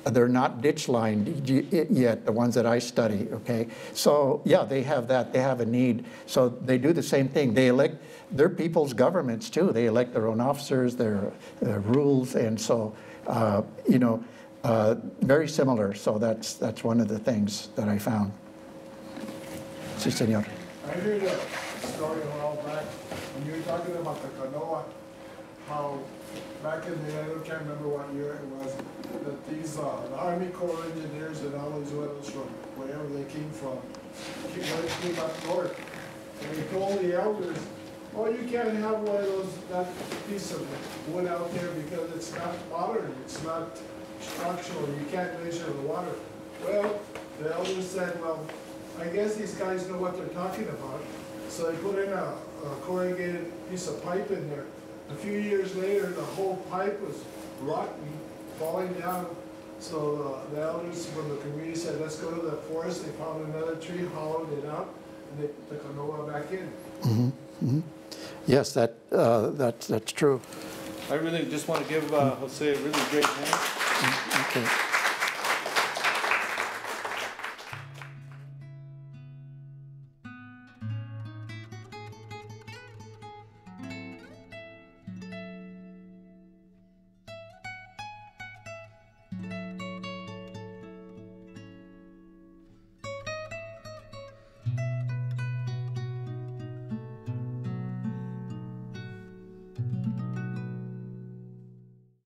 C: They're not ditch lined yet, the ones that I study, okay? So yeah, they have that, they have a need. So they do the same thing. They elect their people's governments too. They elect their own officers, their rules, and so, you know, very similar. So that's one of the things that I found. Sí, señor.
E: I heard a story a while back when you were talking about the Canoa, how back in the, I can't remember what year it was, that these the Army Corps engineers and all these others from wherever they came from, came up north, and they told the elders, oh, you can't have one of those, that piece of wood out there because it's not modern, it's not structural, you can't measure the water. Well, the elders said, well, I guess these guys know what they're talking about. So they put in a corrugated piece of pipe in there. A few years later, the whole pipe was rotten, falling down. So the elders from the community said, let's go to the forest. They found another tree, hollowed it out, and they put the canoa back in.
C: Mm-hmm. Mm-hmm. Yes, that's true.
A: I really just want to give Jose a really great hand.
C: Okay.